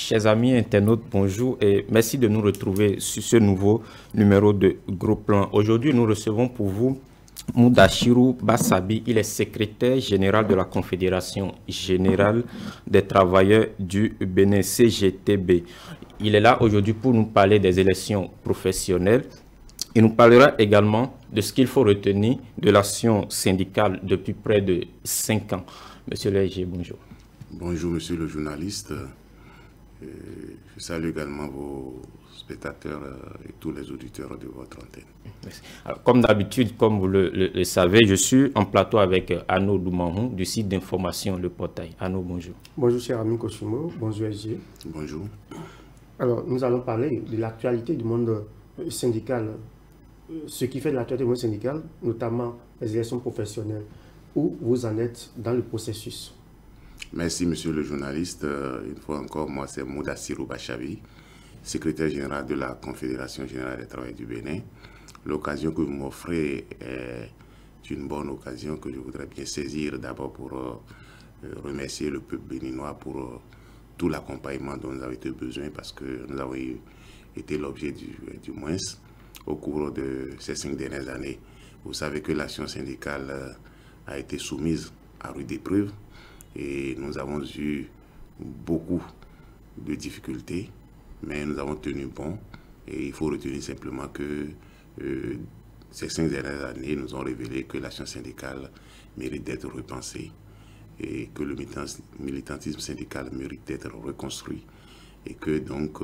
Chers amis internautes, bonjour et merci de nous retrouver sur ce nouveau numéro de Gros Plan. Aujourd'hui, nous recevons pour vous Moudachirou Bassabi. Il est secrétaire général de la Confédération générale des travailleurs du Bénin, CGTB. Il est là aujourd'hui pour nous parler des élections professionnelles. Il nous parlera également de ce qu'il faut retenir de l'action syndicale depuis près de 5 ans. Monsieur Léger, bonjour. Bonjour, monsieur le journaliste. Je salue également vos spectateurs et tous les auditeurs de votre antenne. Alors, comme d'habitude, comme vous le savez, je suis en plateau avec Arnaud Doumanhou du site d'information Le Portail. Arnaud, bonjour. Bonjour, cher ami Kosumo. Bonjour, SG. Bonjour. Alors, nous allons parler de l'actualité du monde syndical. Ce qui fait de l'actualité du monde syndical, notamment les élections professionnelles. Où vous en êtes dans le processus? Merci, monsieur le journaliste. Une fois encore, moi, c'est Moudachirou Bassabi, secrétaire général de la Confédération générale des travailleurs du Bénin. L'occasion que vous m'offrez est une bonne occasion que je voudrais bien saisir d'abord pour remercier le peuple béninois pour tout l'accompagnement dont nous avons été besoin parce que nous avons été l'objet du moins au cours de ces 5 dernières années. Vous savez que l'action syndicale a été soumise à rude épreuve et nous avons eu beaucoup de difficultés, mais nous avons tenu bon et il faut retenir simplement que ces 5 dernières années nous ont révélé que l'action syndicale mérite d'être repensée et que le militantisme syndical mérite d'être reconstruit et que donc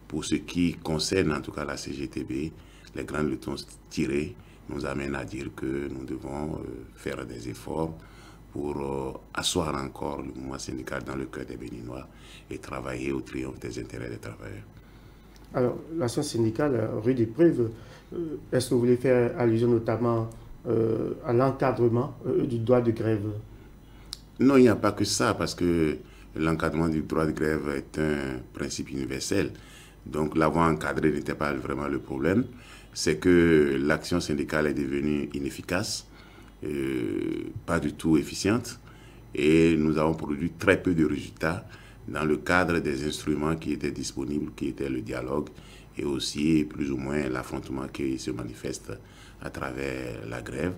pour ce qui concerne en tout cas la CGTB, les grandes leçons tirées nous amènent à dire que nous devons faire des efforts pour asseoir encore le mouvement syndical dans le cœur des Béninois et travailler au triomphe des intérêts des travailleurs. Alors, l'action syndicale, rude épreuve, est-ce que vous voulez faire allusion notamment à l'encadrement du droit de grève? Non, il n'y a pas que ça, parce que l'encadrement du droit de grève est un principe universel. Donc, l'avoir encadré n'était pas vraiment le problème. C'est que l'action syndicale est devenue inefficace, pas du tout efficiente, et nous avons produit très peu de résultats dans le cadre des instruments qui étaient disponibles, qui étaient le dialogue, et aussi plus ou moins l'affrontement qui se manifeste à travers la grève.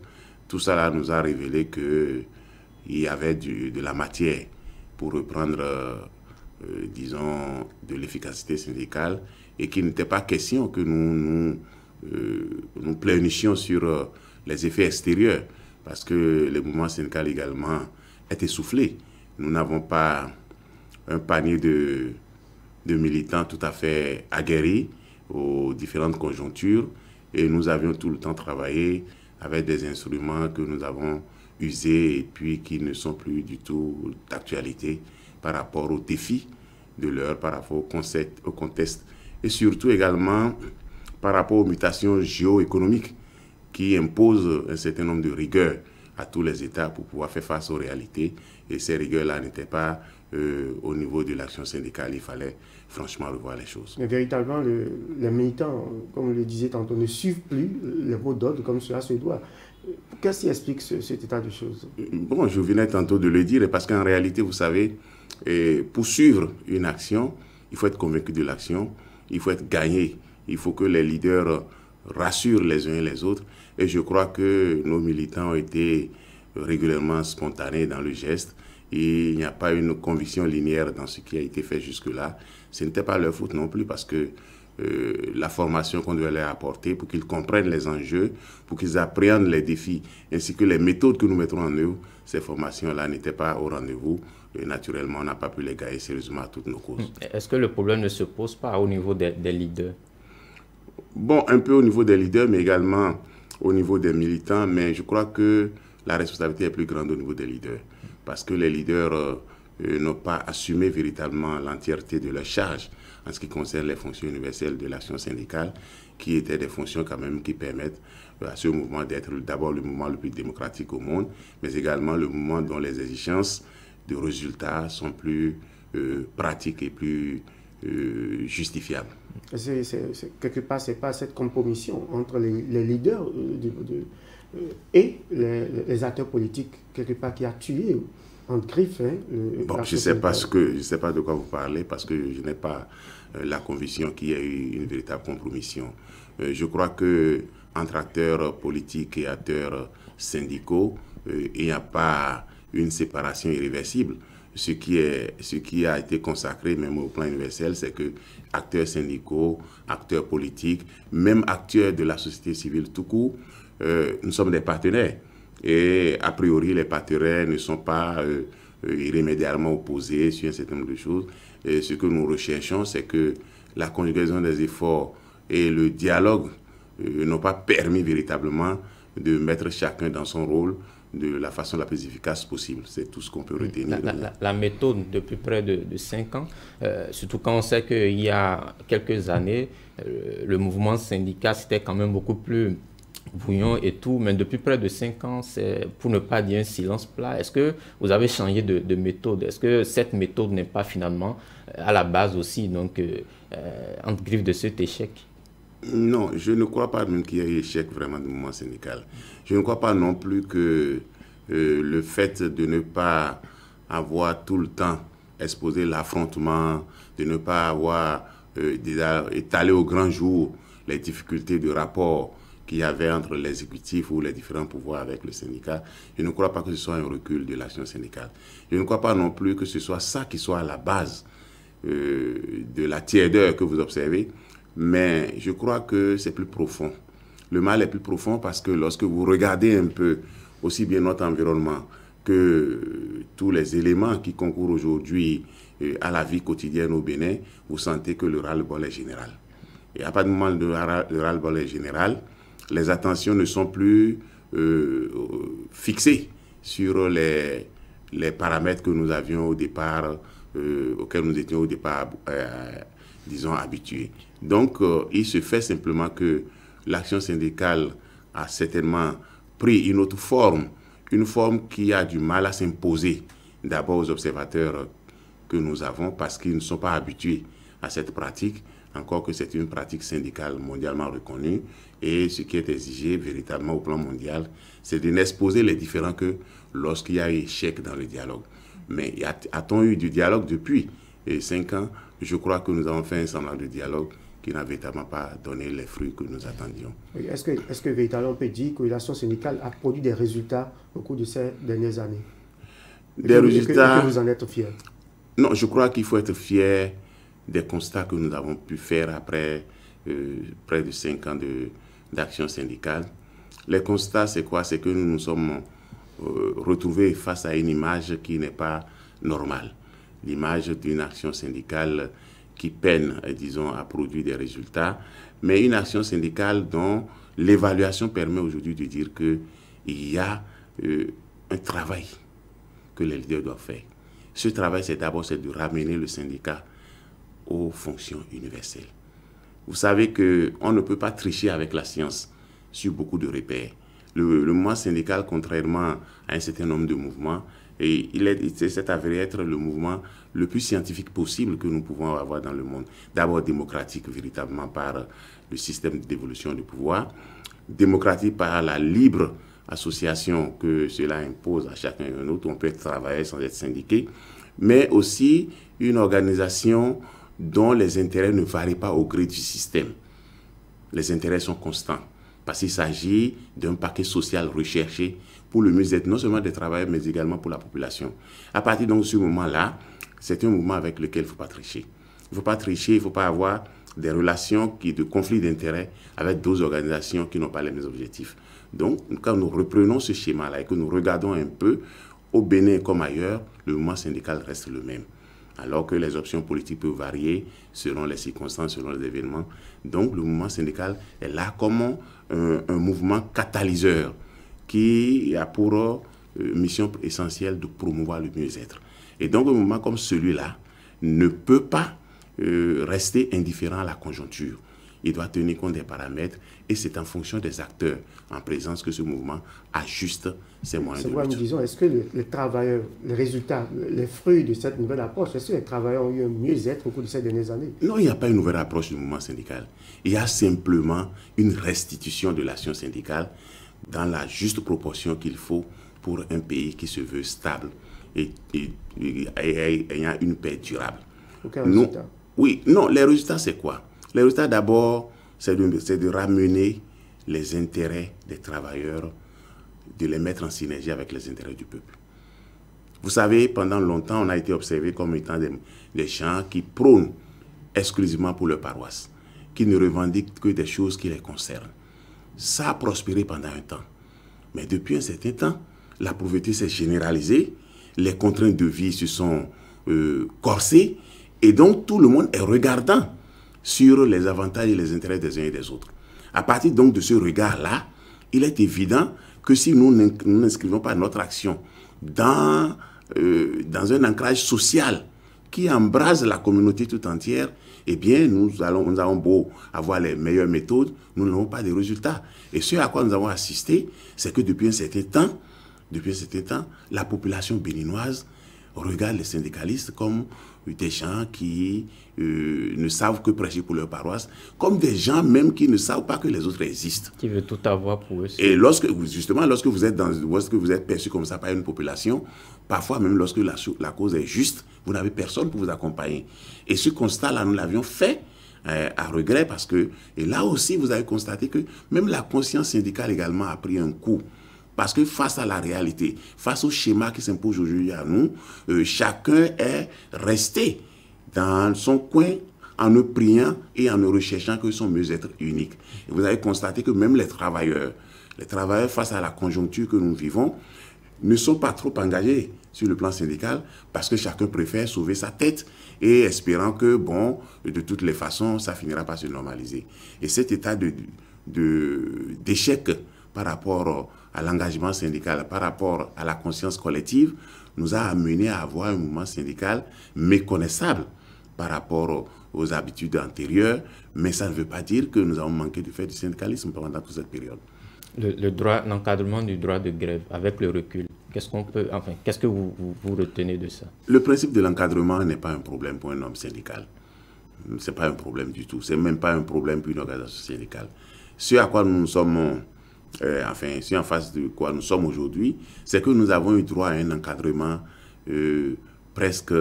Tout cela nous a révélé qu'il y avait de la matière pour reprendre disons, de l'efficacité syndicale et qu'il n'était pas question que nous pleurnichions sur les effets extérieurs parce que le mouvement syndical également est essoufflé. Nous n'avons pas un panier de militants tout à fait aguerris aux différentes conjonctures et nous avions tout le temps travaillé avec des instruments que nous avons usés et puis qui ne sont plus du tout d'actualité par rapport aux défis de l'heure, par rapport au contexte et surtout également par rapport aux mutations géoéconomiques qui imposent un certain nombre de rigueurs à tous les États pour pouvoir faire face aux réalités. Et ces rigueurs-là n'étaient pas au niveau de l'action syndicale. Il fallait franchement revoir les choses. Mais véritablement, les militants, comme vous le disiez tantôt, ne suivent plus les mots d'ordre comme cela se doit. Qu'est-ce qui explique cet état de choses? Bon, je venais tantôt de le dire, parce qu'en réalité, vous savez, pour suivre une action, il faut être convaincu de l'action, il faut être gagné, il faut que les leaders rassurent les uns et les autres. Et je crois que nos militants ont été régulièrement spontanés dans le geste. Et il n'y a pas une conviction linéaire dans ce qui a été fait jusque-là. Ce n'était pas leur faute non plus parce que la formation qu'on devait leur apporter pour qu'ils comprennent les enjeux, pour qu'ils appréhendent les défis, ainsi que les méthodes que nous mettrons en œuvre, ces formations-là n'étaient pas au rendez-vous. Et naturellement, on n'a pas pu les gagner sérieusement à toutes nos causes. Est-ce que le problème ne se pose pas au niveau des leaders? Bon, un peu au niveau des leaders, mais également au niveau des militants. Mais je crois que la responsabilité est plus grande au niveau des leaders. Parce que les leaders n'ont pas assumé véritablement l'entièreté de leur charge en ce qui concerne les fonctions universelles de l'action syndicale, qui étaient des fonctions quand même qui permettent à ce mouvement d'être d'abord le mouvement le plus démocratique au monde, mais également le mouvement dont les exigences de résultats sont plus pratiques et plus justifiables. Quelque part, ce n'est pas cette compromission entre les leaders et les acteurs politiques, quelque part, qui a tué en griffe. Hein, bon, je ne sais pas de quoi vous parlez, parce que je n'ai pas la conviction qu'il y ait eu une véritable compromission. Je crois que entre acteurs politiques et acteurs syndicaux, il n'y a pas une séparation irréversible. Ce qui a été consacré même au plan universel, c'est que acteurs syndicaux, acteurs politiques, même acteurs de la société civile tout court, nous sommes des partenaires. Et a priori, les partenaires ne sont pas irrémédiablement opposés sur un certain nombre de choses. Et ce que nous recherchons, c'est que la conjugaison des efforts et le dialogue n'ont pas permis véritablement de mettre chacun dans son rôle de la façon la plus efficace possible. C'est tout ce qu'on peut retenir. La méthode depuis près de 5 ans, surtout quand on sait qu'il y a quelques années, le mouvement syndical, c'était quand même beaucoup plus bouillon et tout, mais depuis près de 5 ans, c'est pour ne pas dire un silence plat. Est-ce que vous avez changé de méthode? Est-ce que cette méthode n'est pas finalement à la base aussi, donc, entre griffes de cet échec? Non, je ne crois pas même qu'il y ait échec vraiment du mouvement syndical. Je ne crois pas non plus que le fait de ne pas avoir tout le temps exposé l'affrontement, de ne pas avoir étalé au grand jour les difficultés de rapport qu'il y avait entre l'exécutif ou les différents pouvoirs avec le syndicat, je ne crois pas que ce soit un recul de l'action syndicale. Je ne crois pas non plus que ce soit ça qui soit à la base de la tiédeur que vous observez, mais je crois que c'est plus profond. Le mal est plus profond parce que lorsque vous regardez un peu aussi bien notre environnement que tous les éléments qui concourent aujourd'hui à la vie quotidienne au Bénin, vous sentez que le ras-le-bol est général. Et à partir du moment où le ras-le-bol est général, les attentions ne sont plus fixées sur les paramètres que nous avions au départ, auxquels nous étions au départ, disons, habitués. Donc, il se fait simplement que l'action syndicale a certainement pris une autre forme, une forme qui a du mal à s'imposer d'abord aux observateurs que nous avons parce qu'ils ne sont pas habitués à cette pratique, encore que c'est une pratique syndicale mondialement reconnue. Et ce qui est exigé véritablement au plan mondial, c'est de n'exposer les différends que lorsqu'il y a échec dans le dialogue. Mais a-t-on eu du dialogue depuis 5 ans? Je crois que nous avons fait un semblant de dialogue qui n'a véritablement pas donné les fruits que nous attendions. Oui, est-ce que véritablement on peut dire que l'action syndicale a produit des résultats au cours de ces dernières années? Des résultats... Que vous en êtes fiers? Non, je crois qu'il faut être fier des constats que nous avons pu faire après près de 5 ans d'action syndicale. Les constats, c'est quoi? C'est que nous nous sommes retrouvés face à une image qui n'est pas normale. L'image d'une action syndicale qui peine, disons, à produire des résultats, mais une action syndicale dont l'évaluation permet aujourd'hui de dire qu'il y a un travail que les leaders doivent faire. Ce travail, c'est d'abord de ramener le syndicat aux fonctions universelles. Vous savez qu'on ne peut pas tricher avec la science sur beaucoup de repères. Le mouvement syndical, contrairement à un certain nombre de mouvements, et il s'est avéré être le mouvement le plus scientifique possible que nous pouvons avoir dans le monde. D'abord démocratique véritablement par le système d'évolution du pouvoir, démocratique par la libre association que cela impose à chacun et un autre. On peut travailler sans être syndiqué, mais aussi une organisation dont les intérêts ne varient pas au gré du système. Les intérêts sont constants parce qu'il s'agit d'un paquet social recherché pour le mieux-être non seulement des travailleurs, mais également pour la population. À partir de ce moment-là, c'est un mouvement avec lequel il ne faut pas tricher. Il ne faut pas tricher, il ne faut pas avoir des relations de conflits d'intérêts avec d'autres organisations qui n'ont pas les mêmes objectifs. Donc, quand nous reprenons ce schéma-là et que nous regardons un peu, au Bénin comme ailleurs, le mouvement syndical reste le même. Alors que les options politiques peuvent varier selon les circonstances, selon les événements. Donc, le mouvement syndical est là comme un mouvement catalyseur qui a pour mission essentielle de promouvoir le mieux-être. Et donc, un mouvement comme celui-là ne peut pas rester indifférent à la conjoncture. Il doit tenir compte des paramètres et c'est en fonction des acteurs en présence que ce mouvement ajuste ses moyens de lutte. Nous disons, est-ce que les travailleurs, les résultats, les fruits de cette nouvelle approche, est-ce que les travailleurs ont eu un mieux-être au cours de ces dernières années? Non, il n'y a pas une nouvelle approche du mouvement syndical. Il y a simplement une restitution de l'action syndicale dans la juste proportion qu'il faut pour un pays qui se veut stable et ayant une paix durable. Aucun résultat. Oui, non, les résultats, c'est quoi? Les résultats, d'abord, c'est de ramener les intérêts des travailleurs, de les mettre en synergie avec les intérêts du peuple. Vous savez, pendant longtemps, on a été observé comme étant des gens qui prônent exclusivement pour leur paroisse, qui ne revendiquent que des choses qui les concernent. Ça a prospéré pendant un temps. Mais depuis un certain temps, la pauvreté s'est généralisée, les contraintes de vie se sont corsées, et donc tout le monde est regardant sur les avantages et les intérêts des uns et des autres. À partir donc de ce regard-là, il est évident que si nous n'inscrivons pas notre action dans un ancrage social qui embrase la communauté tout entière, eh bien, nous avons beau avoir les meilleures méthodes, nous n'avons pas de résultats. Et ce à quoi nous avons assisté, c'est que depuis un certain temps, la population béninoise regarde les syndicalistes comme des gens qui ne savent que prêcher pour leur paroisse, comme des gens même qui ne savent pas que les autres existent. Qui veut tout avoir pour eux. Et lorsque vous êtes perçu comme ça par une population, parfois même lorsque la cause est juste, vous n'avez personne pour vous accompagner. Et ce constat-là, nous l'avions fait à regret parce que, et là aussi, vous avez constaté que même la conscience syndicale également a pris un coup. Parce que face à la réalité, face au schéma qui s'impose aujourd'hui à nous, chacun est resté dans son coin en ne priant et en ne recherchant que son mieux-être unique. Et vous avez constaté que même les travailleurs face à la conjoncture que nous vivons, ne sont pas trop engagés sur le plan syndical parce que chacun préfère sauver sa tête et espérant que, bon, de toutes les façons, ça finira par se normaliser. Et cet état d'échec par rapport à l'engagement syndical, par rapport à la conscience collective, nous a amené à avoir un mouvement syndical méconnaissable par rapport aux habitudes antérieures, mais ça ne veut pas dire que nous avons manqué de faire du syndicalisme pendant toute cette période. L'encadrement du droit de grève, avec le recul, qu'est-ce que vous retenez de ça? Le principe de l'encadrement n'est pas un problème pour un homme syndical. Ce n'est pas un problème du tout. Ce n'est même pas un problème pour une organisation syndicale. Ce à quoi nous sommes... ce en face de quoi nous sommes aujourd'hui, c'est que nous avons eu droit à un encadrement presque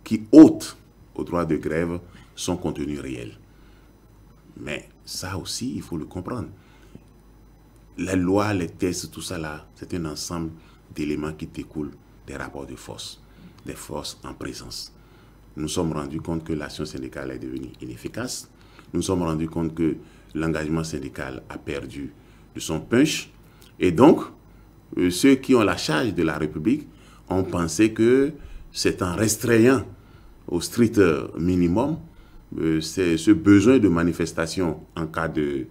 qui ôte au droit de grève son contenu réel. Mais ça aussi, il faut le comprendre. Les lois, les tests, tout ça là, c'est un ensemble d'éléments qui découlent des rapports de force, des forces en présence. Nous sommes rendus compte que l'action syndicale est devenue inefficace. Nous sommes rendus compte que l'engagement syndical a perdu de son punch. Et donc, ceux qui ont la charge de la République ont pensé que c'est en restreignant au strict minimum ce besoin de manifestation en cas de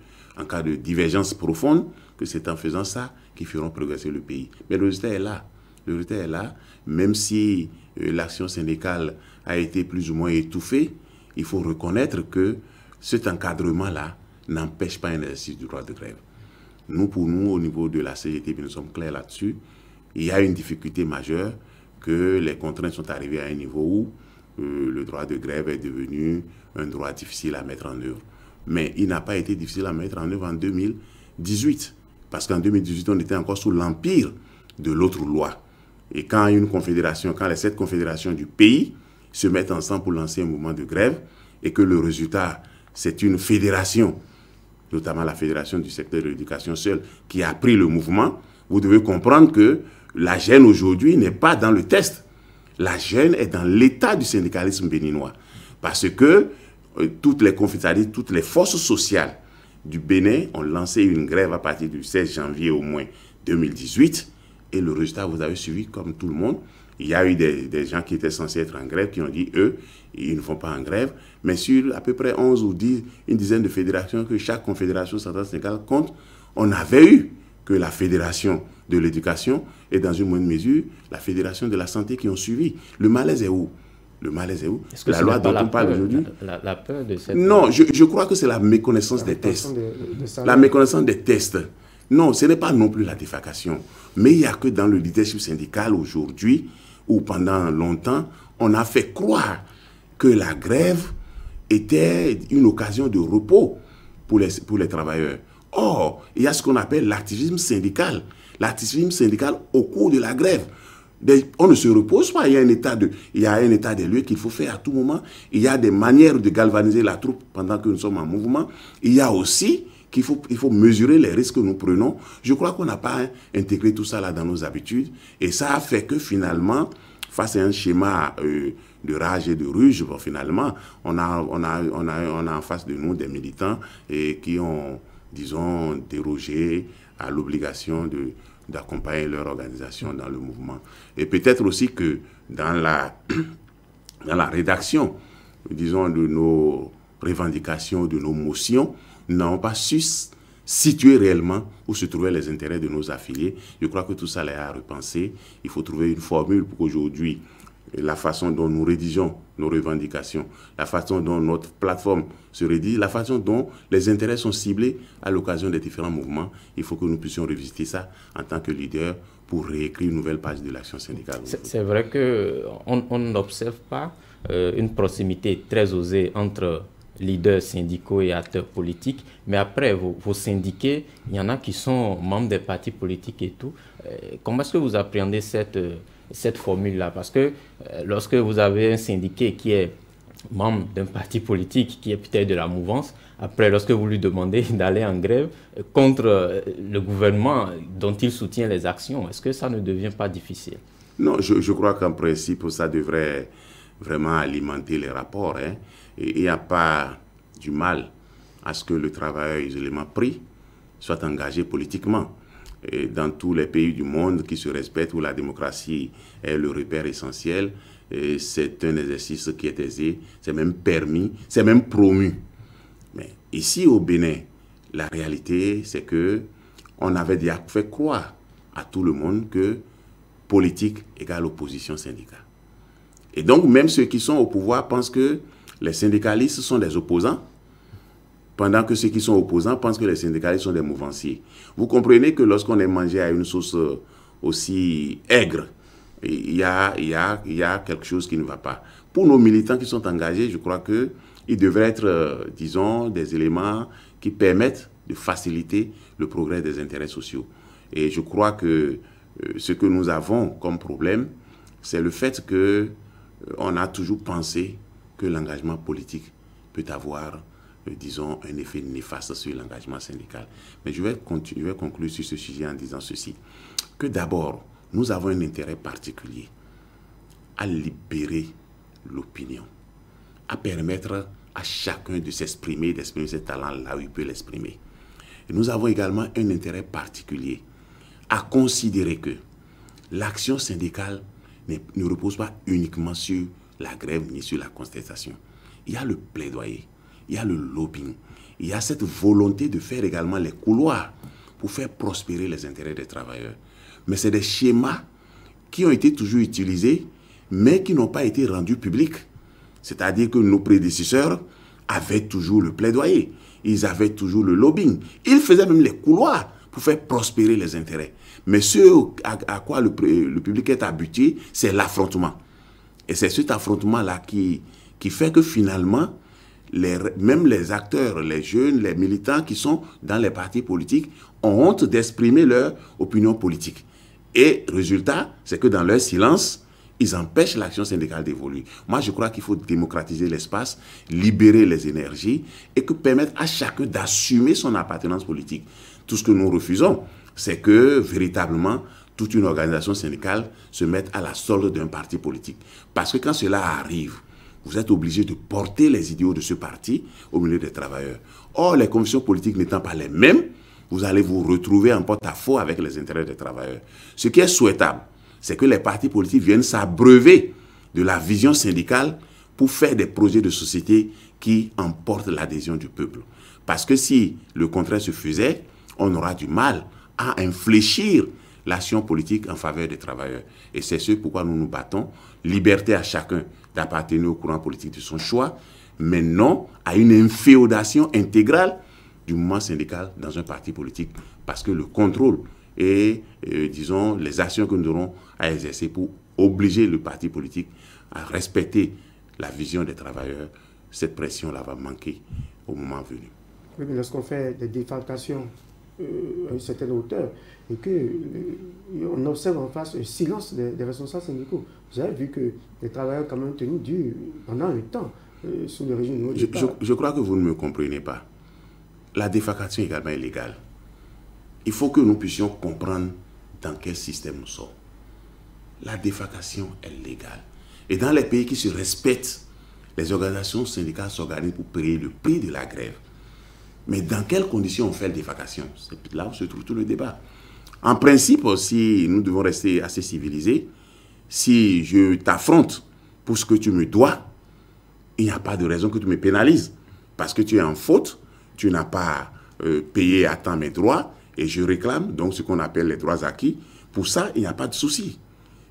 divergence profonde, que c'est en faisant ça qu'ils feront progresser le pays. Mais le résultat est là. Le résultat est là. Même si l'action syndicale a été plus ou moins étouffée, il faut reconnaître que cet encadrement-là n'empêche pas un exercice du droit de grève. Pour nous, au niveau de la CGT, nous sommes clairs là-dessus. Il y a une difficulté majeure que les contraintes sont arrivées à un niveau où le droit de grève est devenu un droit difficile à mettre en œuvre. Mais il n'a pas été difficile à mettre en œuvre en 2018. Parce qu'en 2018, on était encore sous l'empire de l'autre loi. Et quand les 7 confédérations du pays se mettent ensemble pour lancer un mouvement de grève, et que le résultat, c'est une fédération, notamment la fédération du secteur de l'éducation seule, qui a pris le mouvement, vous devez comprendre que la gêne aujourd'hui n'est pas dans le test. La gêne est dans l'état du syndicalisme béninois. Parce que toutes les forces sociales du Bénin ont lancé une grève à partir du 16 janvier au moins 2018. Et le résultat, vous avez suivi comme tout le monde. Il y a eu des gens qui étaient censés être en grève qui ont dit, eux, ils ne font pas en grève. Mais sur à peu près 11 ou 10, une dizaine de fédérations que chaque confédération centrale syndicale compte, on avait eu que la fédération de l'éducation et dans une moindre mesure, la fédération de la santé qui ont suivi. Le malaise est où? Le malaise est où? La loi dont on parle aujourd'hui? La peur de cette... Non, je crois que c'est la méconnaissance des tests. La méconnaissance des tests. Non, ce n'est pas non plus la défalcation. Mais il n'y a que dans le leadership syndical aujourd'hui, où pendant longtemps, on a fait croire que la grève était une occasion de repos pour les travailleurs. Or, il y a ce qu'on appelle l'activisme syndical. L'activisme syndical au cours de la grève. On ne se repose pas, il y a un état des lieux qu'il faut faire à tout moment. Il y a des manières de galvaniser la troupe pendant que nous sommes en mouvement. Il y a aussi qu'il faut mesurer les risques que nous prenons. Je crois qu'on n'a pas intégré tout ça là dans nos habitudes. Et ça a fait que finalement, face à un schéma de rage et de ruse, bon, finalement, on a en face de nous des militants qui ont, disons, dérogé à l'obligation d'accompagner leur organisation dans le mouvement. Et peut-être aussi que dans la rédaction, disons, de nos revendications, de nos motions, nous n'avons pas su situer réellement où se trouvaient les intérêts de nos affiliés. Je crois que tout ça est à repenser. Il faut trouver une formule pour qu'aujourd'hui, la façon dont nous rédigeons nos revendications, la façon dont notre plateforme se rédige, la façon dont les intérêts sont ciblés à l'occasion des différents mouvements, il faut que nous puissions revisiter ça en tant que leader pour réécrire une nouvelle page de l'action syndicale. C'est vrai qu'on n'observe pas une proximité très osée entre leaders syndicaux et acteurs politiques, mais après, vos syndiqués, il y en a qui sont membres des partis politiques et tout. Comment est-ce que vous appréhendez cette formule-là? Parce que lorsque vous avez un syndiqué qui est membre d'un parti politique, qui est peut-être de la mouvance, après, lorsque vous lui demandez d'aller en grève contre le gouvernement dont il soutient les actions, est-ce que ça ne devient pas difficile? Non, je crois qu'en principe, ça devrait vraiment alimenter les rapports. Hein. Et il n'y a pas du mal à ce que le travailleur isolément pris soit engagé politiquement. Et dans tous les pays du monde qui se respectent, où la démocratie est le repère essentiel, c'est un exercice qui est aisé, c'est même permis, c'est même promu. Mais ici au Bénin, la réalité, c'est que on avait déjà fait croire à tout le monde que politique égale opposition syndicale. Et donc, même ceux qui sont au pouvoir pensent que les syndicalistes sont des opposants, pendant que ceux qui sont opposants pensent que les syndicalistes sont des mouvanciers. Vous comprenez que lorsqu'on est mangé à une sauce aussi aigre, il y a quelque chose qui ne va pas. Pour nos militants qui sont engagés, je crois qu'ils devraient être, disons, des éléments qui permettent de faciliter le progrès des intérêts sociaux. Et je crois que ce que nous avons comme problème, c'est le fait qu'on a toujours pensé que l'engagement politique peut avoir, disons, un effet néfaste sur l'engagement syndical. Mais je vais conclure sur ce sujet en disant ceci, que d'abord, nous avons un intérêt particulier à libérer l'opinion, à permettre à chacun de s'exprimer, d'exprimer ses talents là où il peut l'exprimer. Et nous avons également un intérêt particulier à considérer que l'action syndicale ne repose pas uniquement sur la grève ni sur la contestation. Il y a le plaidoyer, il y a le lobbying, il y a cette volonté de faire également les couloirs pour faire prospérer les intérêts des travailleurs. Mais c'est des schémas qui ont été toujours utilisés, mais qui n'ont pas été rendus publics. C'est-à-dire que nos prédécesseurs avaient toujours le plaidoyer, ils avaient toujours le lobbying, ils faisaient même les couloirs pour faire prospérer les intérêts. Mais ce à quoi le public est habitué, c'est l'affrontement. Et c'est cet affrontement-là qui fait que finalement, même les acteurs, les jeunes, les militants qui sont dans les partis politiques ont honte d'exprimer leur opinion politique. Et résultat, c'est que dans leur silence, ils empêchent l'action syndicale d'évoluer. Moi, je crois qu'il faut démocratiser l'espace, libérer les énergies et que permettre à chacun d'assumer son appartenance politique. Tout ce que nous refusons, c'est que véritablement, toute une organisation syndicale se mette à la solde d'un parti politique. Parce que quand cela arrive, vous êtes obligé de porter les idéaux de ce parti au milieu des travailleurs. Or, les convictions politiques n'étant pas les mêmes, vous allez vous retrouver en porte-à-faux avec les intérêts des travailleurs. Ce qui est souhaitable, c'est que les partis politiques viennent s'abreuver de la vision syndicale pour faire des projets de société qui emportent l'adhésion du peuple. Parce que si le contraire se faisait, on aura du mal à infléchir l'action politique en faveur des travailleurs. Et c'est ce pourquoi nous nous battons. Liberté à chacun d'appartenir au courant politique de son choix, mais non à une inféodation intégrale du mouvement syndical dans un parti politique. Parce que le contrôle et, disons, les actions que nous aurons à exercer pour obliger le parti politique à respecter la vision des travailleurs, cette pression-là va manquer au moment venu. Oui, mais lorsqu'on fait des défalcations à une certaine hauteur et qu'on observe en face le silence des responsables syndicaux, vous avez vu que les travailleurs ont quand même tenu dur pendant un temps sous le régime de je crois que vous ne me comprenez pas. La défalcation est également illégale. Il faut que nous puissions comprendre dans quel système nous sommes. La défalcation est légale. Et dans les pays qui se respectent, les organisations syndicales s'organisent pour payer le prix de la grève. Mais dans quelles conditions on fait la défalcation? C'est là où se trouve tout le débat. En principe, si nous devons rester assez civilisés, si je t'affronte pour ce que tu me dois, il n'y a pas de raison que tu me pénalises. Parce que tu es en faute, tu n'as pas payé à temps mes droits, et je réclame donc ce qu'on appelle les droits acquis. Pour ça, il n'y a pas de souci.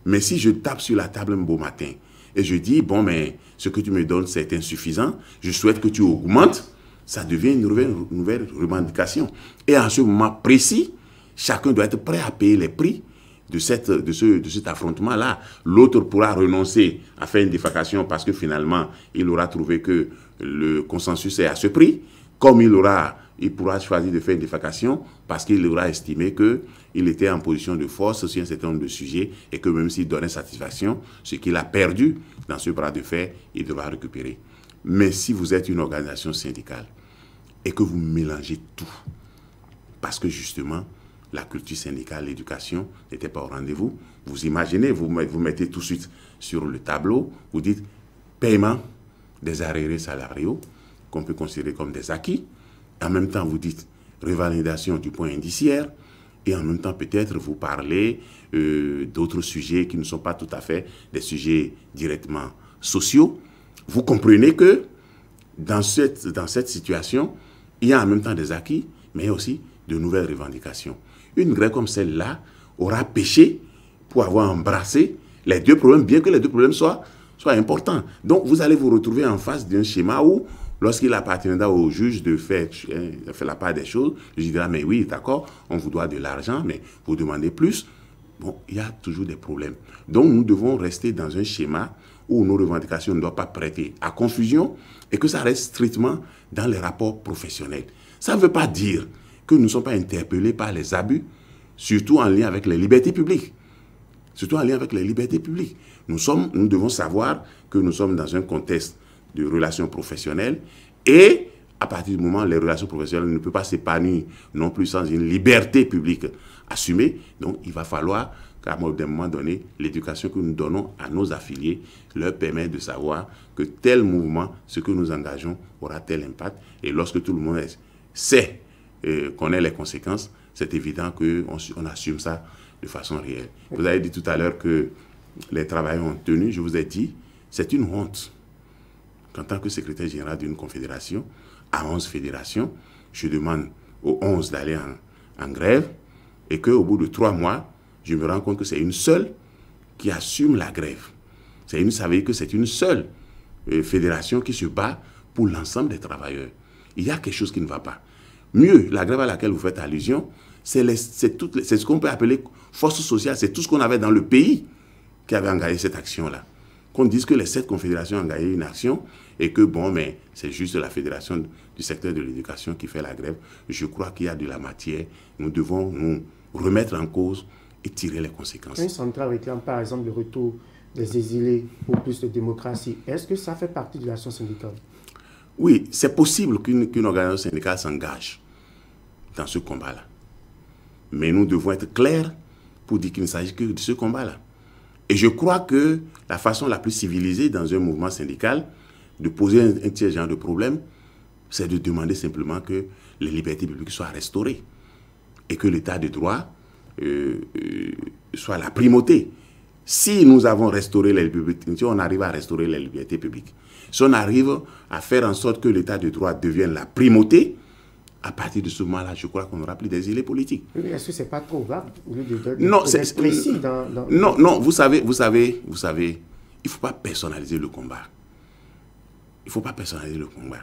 Mais si je tape sur la table un beau matin, et je dis, bon, mais ce que tu me donnes, c'est insuffisant, je souhaite que tu augmentes, ça devient une nouvelle revendication. Et en ce moment précis, chacun doit être prêt à payer les prix de cet affrontement-là. L'autre pourra renoncer à faire une défalcation parce que finalement, il aura trouvé que le consensus est à ce prix. Comme il pourra choisir de faire une défalcation parce qu'il aura estimé qu'il était en position de force sur un certain nombre de sujets et que même s'il donnait satisfaction, ce qu'il a perdu dans ce bras de fer, il devra récupérer. Mais si vous êtes une organisation syndicale et que vous mélangez tout, parce que justement, la culture syndicale, l'éducation n'était pas au rendez-vous, vous imaginez, vous mettez tout de suite sur le tableau, vous dites paiement des arriérés salariaux, qu'on peut considérer comme des acquis. En même temps, vous dites revalidation du point indiciaire. Et en même temps, peut-être, vous parlez d'autres sujets qui ne sont pas tout à fait des sujets directement sociaux. Vous comprenez que dans cette situation, il y a en même temps des acquis, mais aussi de nouvelles revendications. Une grève comme celle-là aura péché pour avoir embrassé les deux problèmes, bien que les deux problèmes soient importants. Donc, vous allez vous retrouver en face d'un schéma où, lorsqu'il appartiendra au juge de faire la part des choses, le juge dira, mais oui, d'accord, on vous doit de l'argent, mais vous demandez plus. Bon, il y a toujours des problèmes. Donc, nous devons rester dans un schéma où nos revendications ne doivent pas prêter à confusion et que ça reste strictement dans les rapports professionnels. Ça ne veut pas dire que nous ne sommes pas interpellés par les abus, surtout en lien avec les libertés publiques. Surtout en lien avec les libertés publiques. Nous devons savoir que nous sommes dans un contexte de relations professionnelles et à partir du moment où les relations professionnelles ne peuvent pas s'épanouir non plus sans une liberté publique assumée, donc il va falloir qu'à un moment donné, l'éducation que nous donnons à nos affiliés leur permet de savoir que tel mouvement, ce que nous engageons, aura tel impact. Et lorsque tout le monde sait connaît les conséquences, c'est évident qu'on assume ça de façon réelle. Vous avez dit tout à l'heure que les travailleurs ont tenu, je vous ai dit, c'est une honte qu'en tant que secrétaire général d'une confédération, à 11 fédérations, je demande aux 11 d'aller en grève et qu'au bout de 3 mois, je me rends compte que c'est une seule qui assume la grève. Ça veut dire que c'est une seule fédération qui se bat pour l'ensemble des travailleurs. Il y a quelque chose qui ne va pas. Mieux, la grève à laquelle vous faites allusion, c'est ce qu'on peut appeler force sociale. C'est tout ce qu'on avait dans le pays qui avait engagé cette action-là. Qu'on dise que les 7 confédérations ont engagé une action et que, bon, mais c'est juste la fédération du secteur de l'éducation qui fait la grève. Je crois qu'il y a de la matière. Nous devons nous remettre en cause et tirer les conséquences. Une centrale réclame par exemple le retour des exilés pour plus de démocratie. Est-ce que ça fait partie de l'action syndicale? Oui, c'est possible qu'une organisation syndicale s'engage dans ce combat-là. Mais nous devons être clairs pour dire qu'il ne s'agit que de ce combat-là. Et je crois que la façon la plus civilisée dans un mouvement syndical de poser un tel genre de problème, c'est de demander simplement que les libertés publiques soient restaurées et que l'état de droit soit la primauté. Si nous avons restauré les libertés, si on arrive à restaurer les libertés publiques, si on arrive à faire en sorte que l'état de droit devienne la primauté, à partir de ce moment-là, je crois qu'on n'aura plus d'exilés politiques. Oui, est-ce que ce n'est pas trop vague? Non, c'est précis. Non, vous savez, il ne faut pas personnaliser le combat. Il ne faut pas personnaliser le combat.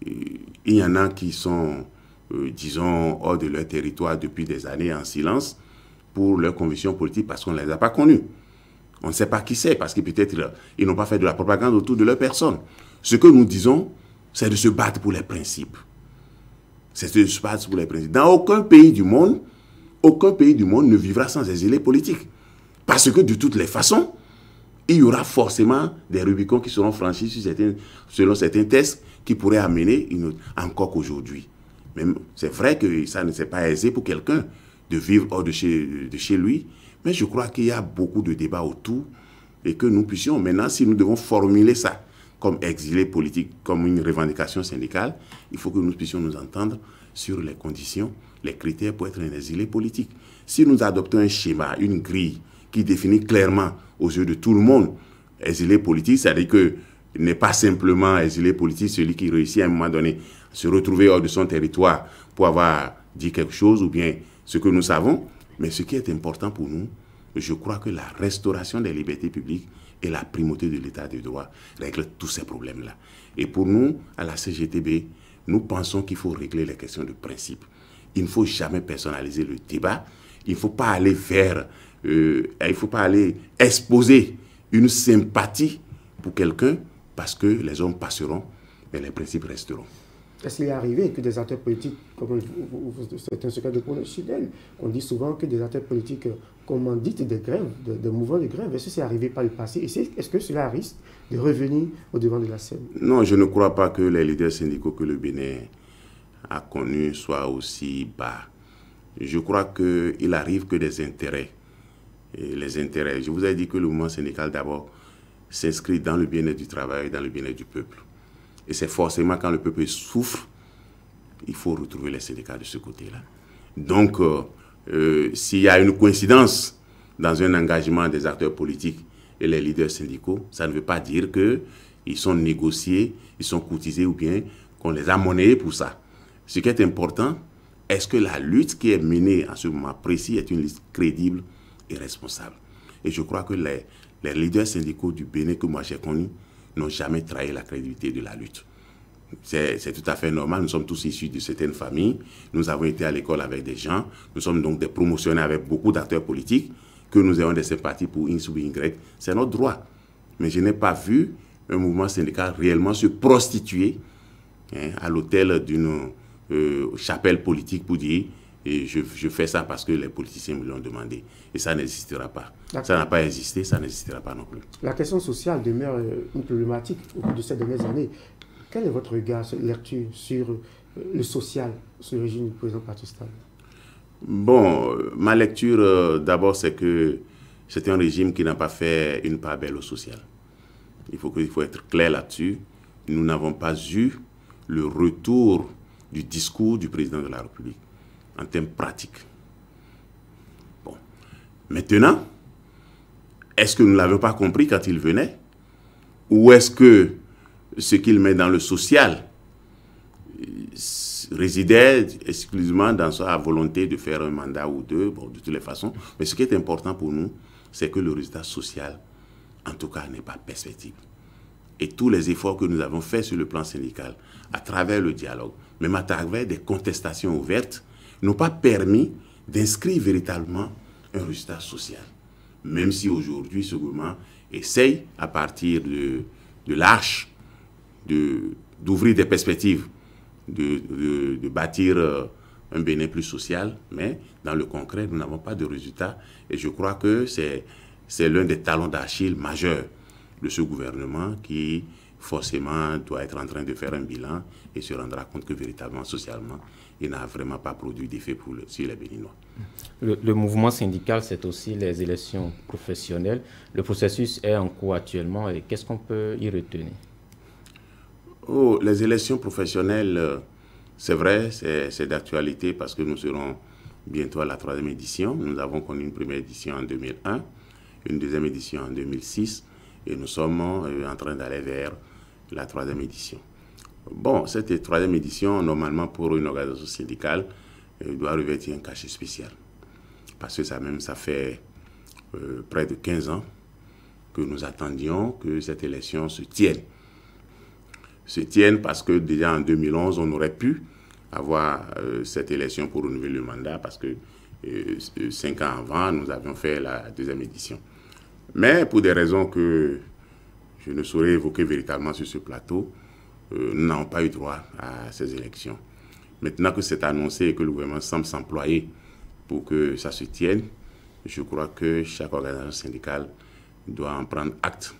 Il y en a qui sont, disons, hors de leur territoire depuis des années en silence pour leurs convictions politiques parce qu'on ne les a pas connus. On ne sait pas qui c'est parce que peut-être ils n'ont pas fait de la propagande autour de leur personne. Ce que nous disons, c'est de se battre pour les principes. C'est un espace pour les principes. Dans aucun pays du monde ne vivra sans exilés politiques. Parce que de toutes les façons, il y aura forcément des Rubicons qui seront franchis selon certains tests qui pourraient amener encore qu'aujourd'hui. C'est vrai que ça ne s'est pas aisé pour quelqu'un de vivre hors de chez lui, mais je crois qu'il y a beaucoup de débats autour et que nous puissions, maintenant, si nous devons formuler ça comme exilé politique, comme une revendication syndicale, il faut que nous puissions nous entendre sur les conditions, les critères pour être un exilé politique. Si nous adoptons un schéma, une grille qui définit clairement aux yeux de tout le monde exilé politique, c'est-à-dire que n'est pas simplement exilé politique celui qui réussit à un moment donné à se retrouver hors de son territoire pour avoir dit quelque chose ou bien ce que nous savons, mais ce qui est important pour nous, je crois que la restauration des libertés publiques et la primauté de l'état de droit règlent tous ces problèmes-là. Et pour nous, à la CGTB, nous pensons qu'il faut régler les questions de principe. Il ne faut jamais personnaliser le débat. Il ne faut pas aller exposer une sympathie pour quelqu'un parce que les hommes passeront, mais les principes resteront. Est-ce qu'il est arrivé que des acteurs politiques, comme c'est un secret de Chidel, on dit souvent que des acteurs politiques commanditent des grèves, des mouvements de grève. Est-ce que c'est arrivé par le passé? Est-ce que cela risque de revenir au devant de la scène? Non, je ne crois pas que les leaders syndicaux que le Bénin a connus soient aussi bas. Je crois qu'il arrive que des intérêts, et les intérêts, je vous ai dit que le mouvement syndical d'abord s'inscrit dans le bien-être du travail, dans le bien-être du peuple. Et c'est forcément quand le peuple souffre, il faut retrouver les syndicats de ce côté-là. Donc, s'il y a une coïncidence dans un engagement des acteurs politiques et les leaders syndicaux, ça ne veut pas dire qu'ils sont négociés, ils sont courtisés ou bien qu'on les a monnayés pour ça. Ce qui est important, est-ce que la lutte qui est menée à ce moment précis est une lutte crédible et responsable? Et je crois que les leaders syndicaux du Bénin que moi j'ai connus n'ont jamais trahi la crédibilité de la lutte. C'est tout à fait normal, nous sommes tous issus de certaines familles, nous avons été à l'école avec des gens, nous sommes donc des promotionnaires avec beaucoup d'acteurs politiques, que nous ayons des sympathies pour X ou Y, c'est notre droit. Mais je n'ai pas vu un mouvement syndical réellement se prostituer à l'hôtel d'une chapelle politique pour dire et je fais ça parce que les politiciens me l'ont demandé. Et ça n'existera pas. Ça n'a pas existé, ça n'existera pas non plus. La question sociale demeure une problématique au cours de ces dernières années. Quel est votre regard, lecture sur le social, sur le régime du président Patrice Talon? Bon, ma lecture d'abord c'est que c'est un régime qui n'a pas fait une part belle au social. Il faut être clair là-dessus. Nous n'avons pas eu le retour du discours du président de la République en termes pratiques. Bon. Maintenant, est-ce que nous ne l'avions pas compris quand il venait? Ou est-ce que ce qu'il met dans le social résidait exclusivement dans sa volonté de faire un mandat ou deux, bon, de toutes les façons. Mais ce qui est important pour nous, c'est que le résultat social, en tout cas, n'est pas perspective. Et tous les efforts que nous avons faits sur le plan syndical, à travers le dialogue, même à travers des contestations ouvertes, n'ont pas permis d'inscrire véritablement un résultat social. Même si aujourd'hui, ce gouvernement essaye, à partir de l'arche, d'ouvrir des perspectives, de bâtir un Bénin plus social, mais dans le concret, nous n'avons pas de résultat. Et je crois que c'est l'un des talons d'Achille majeurs de ce gouvernement qui, forcément, doit être en train de faire un bilan et se rendra compte que, véritablement, socialement, il n'a vraiment pas produit d'effet sur les Béninois. Le mouvement syndical, c'est aussi les élections professionnelles. Le processus est en cours actuellement et qu'est-ce qu'on peut y retenir? Oh, les élections professionnelles, c'est vrai, c'est d'actualité parce que nous serons bientôt à la 3e édition. Nous avons connu une première édition en 2001, une deuxième édition en 2006 et nous sommes en train d'aller vers la 3e édition. Bon, cette 3e édition, normalement pour une organisation syndicale, doit revêtir un cachet spécial. Parce que ça fait près de 15 ans que nous attendions que cette élection se tienne. Parce que déjà en 2011, on aurait pu avoir cette élection pour renouveler le mandat parce que 5 ans avant, nous avions fait la 2e édition. Mais pour des raisons que je ne saurais évoquer véritablement sur ce plateau, nous n'avons pas eu droit à ces élections. Maintenant que c'est annoncé et que le gouvernement semble s'employer pour que ça se tienne, je crois que chaque organisation syndicale doit en prendre acte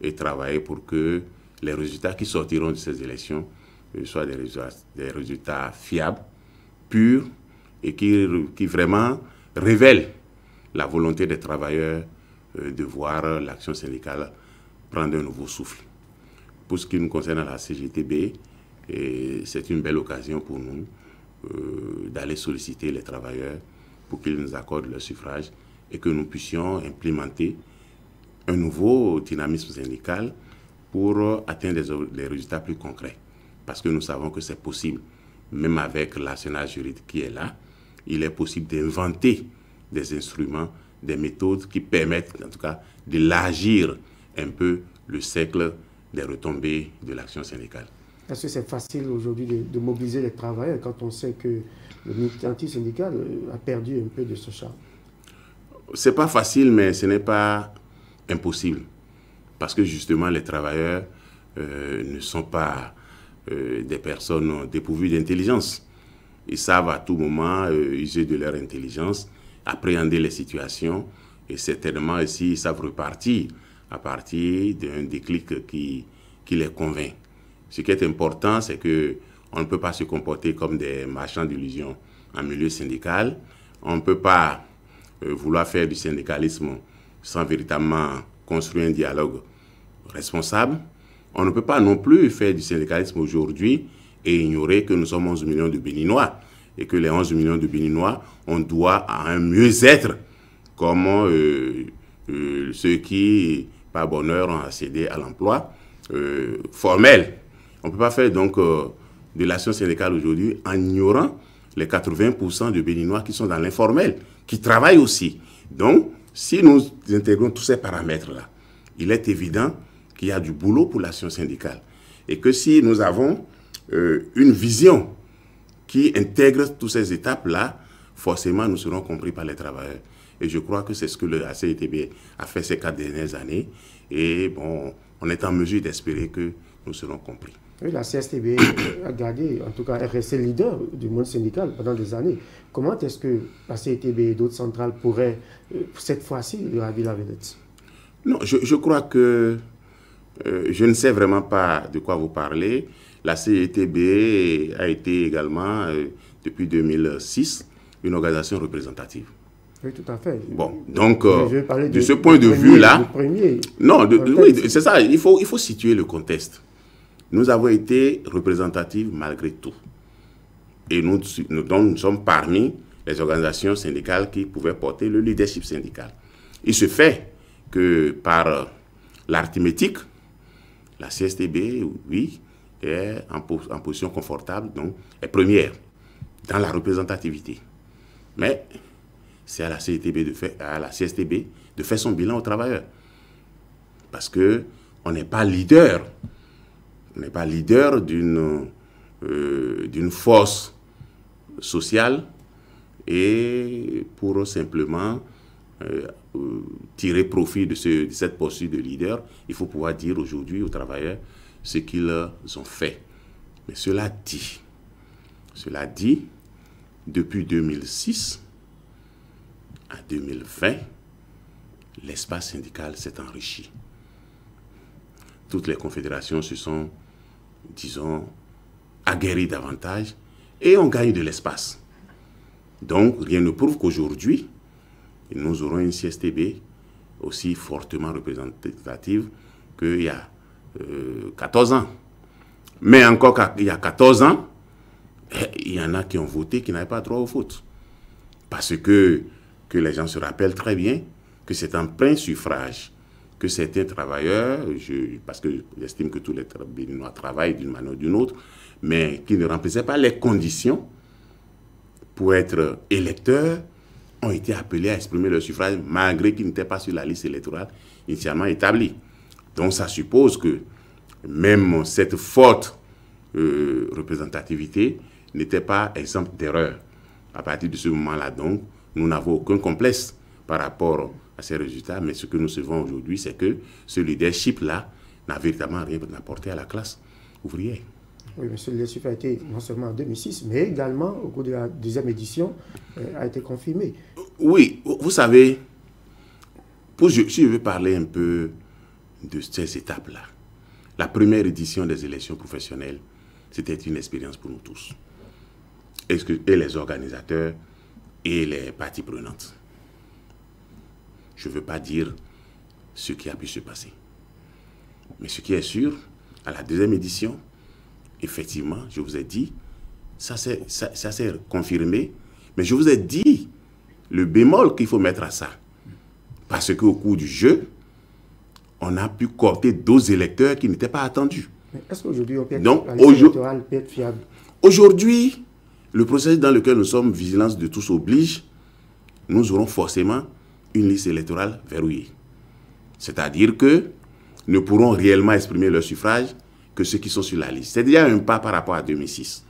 et travailler pour que les résultats qui sortiront de ces élections soient des résultats fiables, purs et qui vraiment révèlent la volonté des travailleurs de voir l'action syndicale prendre un nouveau souffle. Pour ce qui nous concerne à la CGTB, c'est une belle occasion pour nous d'aller solliciter les travailleurs pour qu'ils nous accordent leur suffrage et que nous puissions implémenter un nouveau dynamisme syndical pour atteindre des résultats plus concrets. Parce que nous savons que c'est possible, même avec l'arsenal juridique qui est là, il est possible d'inventer des instruments, des méthodes qui permettent en tout cas d'élargir un peu le cercle des retombées de l'action syndicale. Est-ce que c'est facile aujourd'hui de mobiliser les travailleurs quand on sait que le militantisme syndical a perdu un peu de ce charme? C'est pas facile, mais ce n'est pas impossible. Parce que justement, les travailleurs ne sont pas des personnes dépourvues d'intelligence. Ils savent à tout moment user de leur intelligence, appréhender les situations et certainement aussi ils savent repartir à partir d'un déclic qui les convainc. Ce qui est important, c'est qu'on ne peut pas se comporter comme des marchands d'illusions en milieu syndical. On ne peut pas vouloir faire du syndicalisme sans véritablement construire un dialogue responsable. On ne peut pas non plus faire du syndicalisme aujourd'hui et ignorer que nous sommes 11 millions de Béninois et que les 11 millions de Béninois, on doit à un mieux-être comme ceux qui, par bonheur, ont accédé à l'emploi formel. On ne peut pas faire donc de l'action syndicale aujourd'hui en ignorant les 80% de Béninois qui sont dans l'informel, qui travaillent aussi. Donc, si nous intégrons tous ces paramètres-là, il est évident qu'il y a du boulot pour l'action syndicale. Et que si nous avons une vision qui intègre toutes ces étapes-là, forcément nous serons compris par les travailleurs. Et je crois que c'est ce que la CGTB a fait ces 4 dernières années. Et bon, on est en mesure d'espérer que nous serons compris. Oui, la CSTB a gardé, en tout cas, est restée leader du monde syndical pendant des années. Comment est-ce que la CGTB et d'autres centrales pourraient, cette fois-ci, ravir la vedette? Non, je crois que je ne sais vraiment pas de quoi vous parlez. La CGTB a été également, depuis 2006, une organisation représentative. Oui, tout à fait. Bon, donc, de ce point de vue-là... Non, oui, c'est ça, il faut situer le contexte. Nous avons été représentatifs malgré tout. Et nous sommes parmi les organisations syndicales qui pouvaient porter le leadership syndical. Il se fait que par l'arithmétique, la CSTB, oui, est en position confortable, donc est première dans la représentativité. Mais c'est à la CSTB de faire son bilan aux travailleurs. Parce qu'on n'est pas leader. On n'est pas leader d'une force sociale et pour simplement tirer profit de cette posture de leader, il faut pouvoir dire aujourd'hui aux travailleurs ce qu'ils ont fait. Mais cela dit, depuis 2006 à 2020, l'espace syndical s'est enrichi. Toutes les confédérations se sont, disons, aguerries davantage et ont gagné de l'espace. Donc, rien ne prouve qu'aujourd'hui, nous aurons une CSTB aussi fortement représentative qu'il y a 14 ans. Mais encore qu'il y a 14 ans, il y en a qui ont voté qui n'avaient pas droit au vote. Parce que les gens se rappellent très bien que c'est en plein suffrage que certains travailleurs, parce que j'estime que tous les Béninois travaillent d'une manière ou d'une autre, mais qui ne remplissaient pas les conditions pour être électeurs, ont été appelés à exprimer leur suffrage malgré qu'ils n'étaient pas sur la liste électorale initialement établie. Donc ça suppose que même cette forte représentativité n'était pas exemple d'erreur. À partir de ce moment-là, donc, nous n'avons aucun complexe par rapport à ces résultats, mais ce que nous savons aujourd'hui, c'est que ce leadership-là n'a véritablement rien apporté à la classe ouvrière. Oui, M. Lessuf a été non seulement en 2006, mais également au cours de la deuxième édition, a été confirmé. Oui, vous savez, si je veux parler un peu de ces étapes-là, la première édition des élections professionnelles, c'était une expérience pour nous tous. Et les organisateurs et les parties prenantes. Je ne veux pas dire ce qui a pu se passer. Mais ce qui est sûr, à la deuxième édition, effectivement, je vous ai dit, ça s'est confirmé, mais je vous ai dit le bémol qu'il faut mettre à ça. Parce qu'au cours du jeu, on a pu coopter d'autres électeurs qui n'étaient pas attendus. Est-ce qu'aujourd'hui, la liste électorale peut être fiable? Aujourd'hui, le processus dans lequel nous sommes, vigilance de tous oblige, nous aurons forcément une liste électorale verrouillée. C'est-à-dire que ne pourront réellement exprimer leur suffrage que ceux qui sont sur la liste. C'est déjà un pas par rapport à 2006.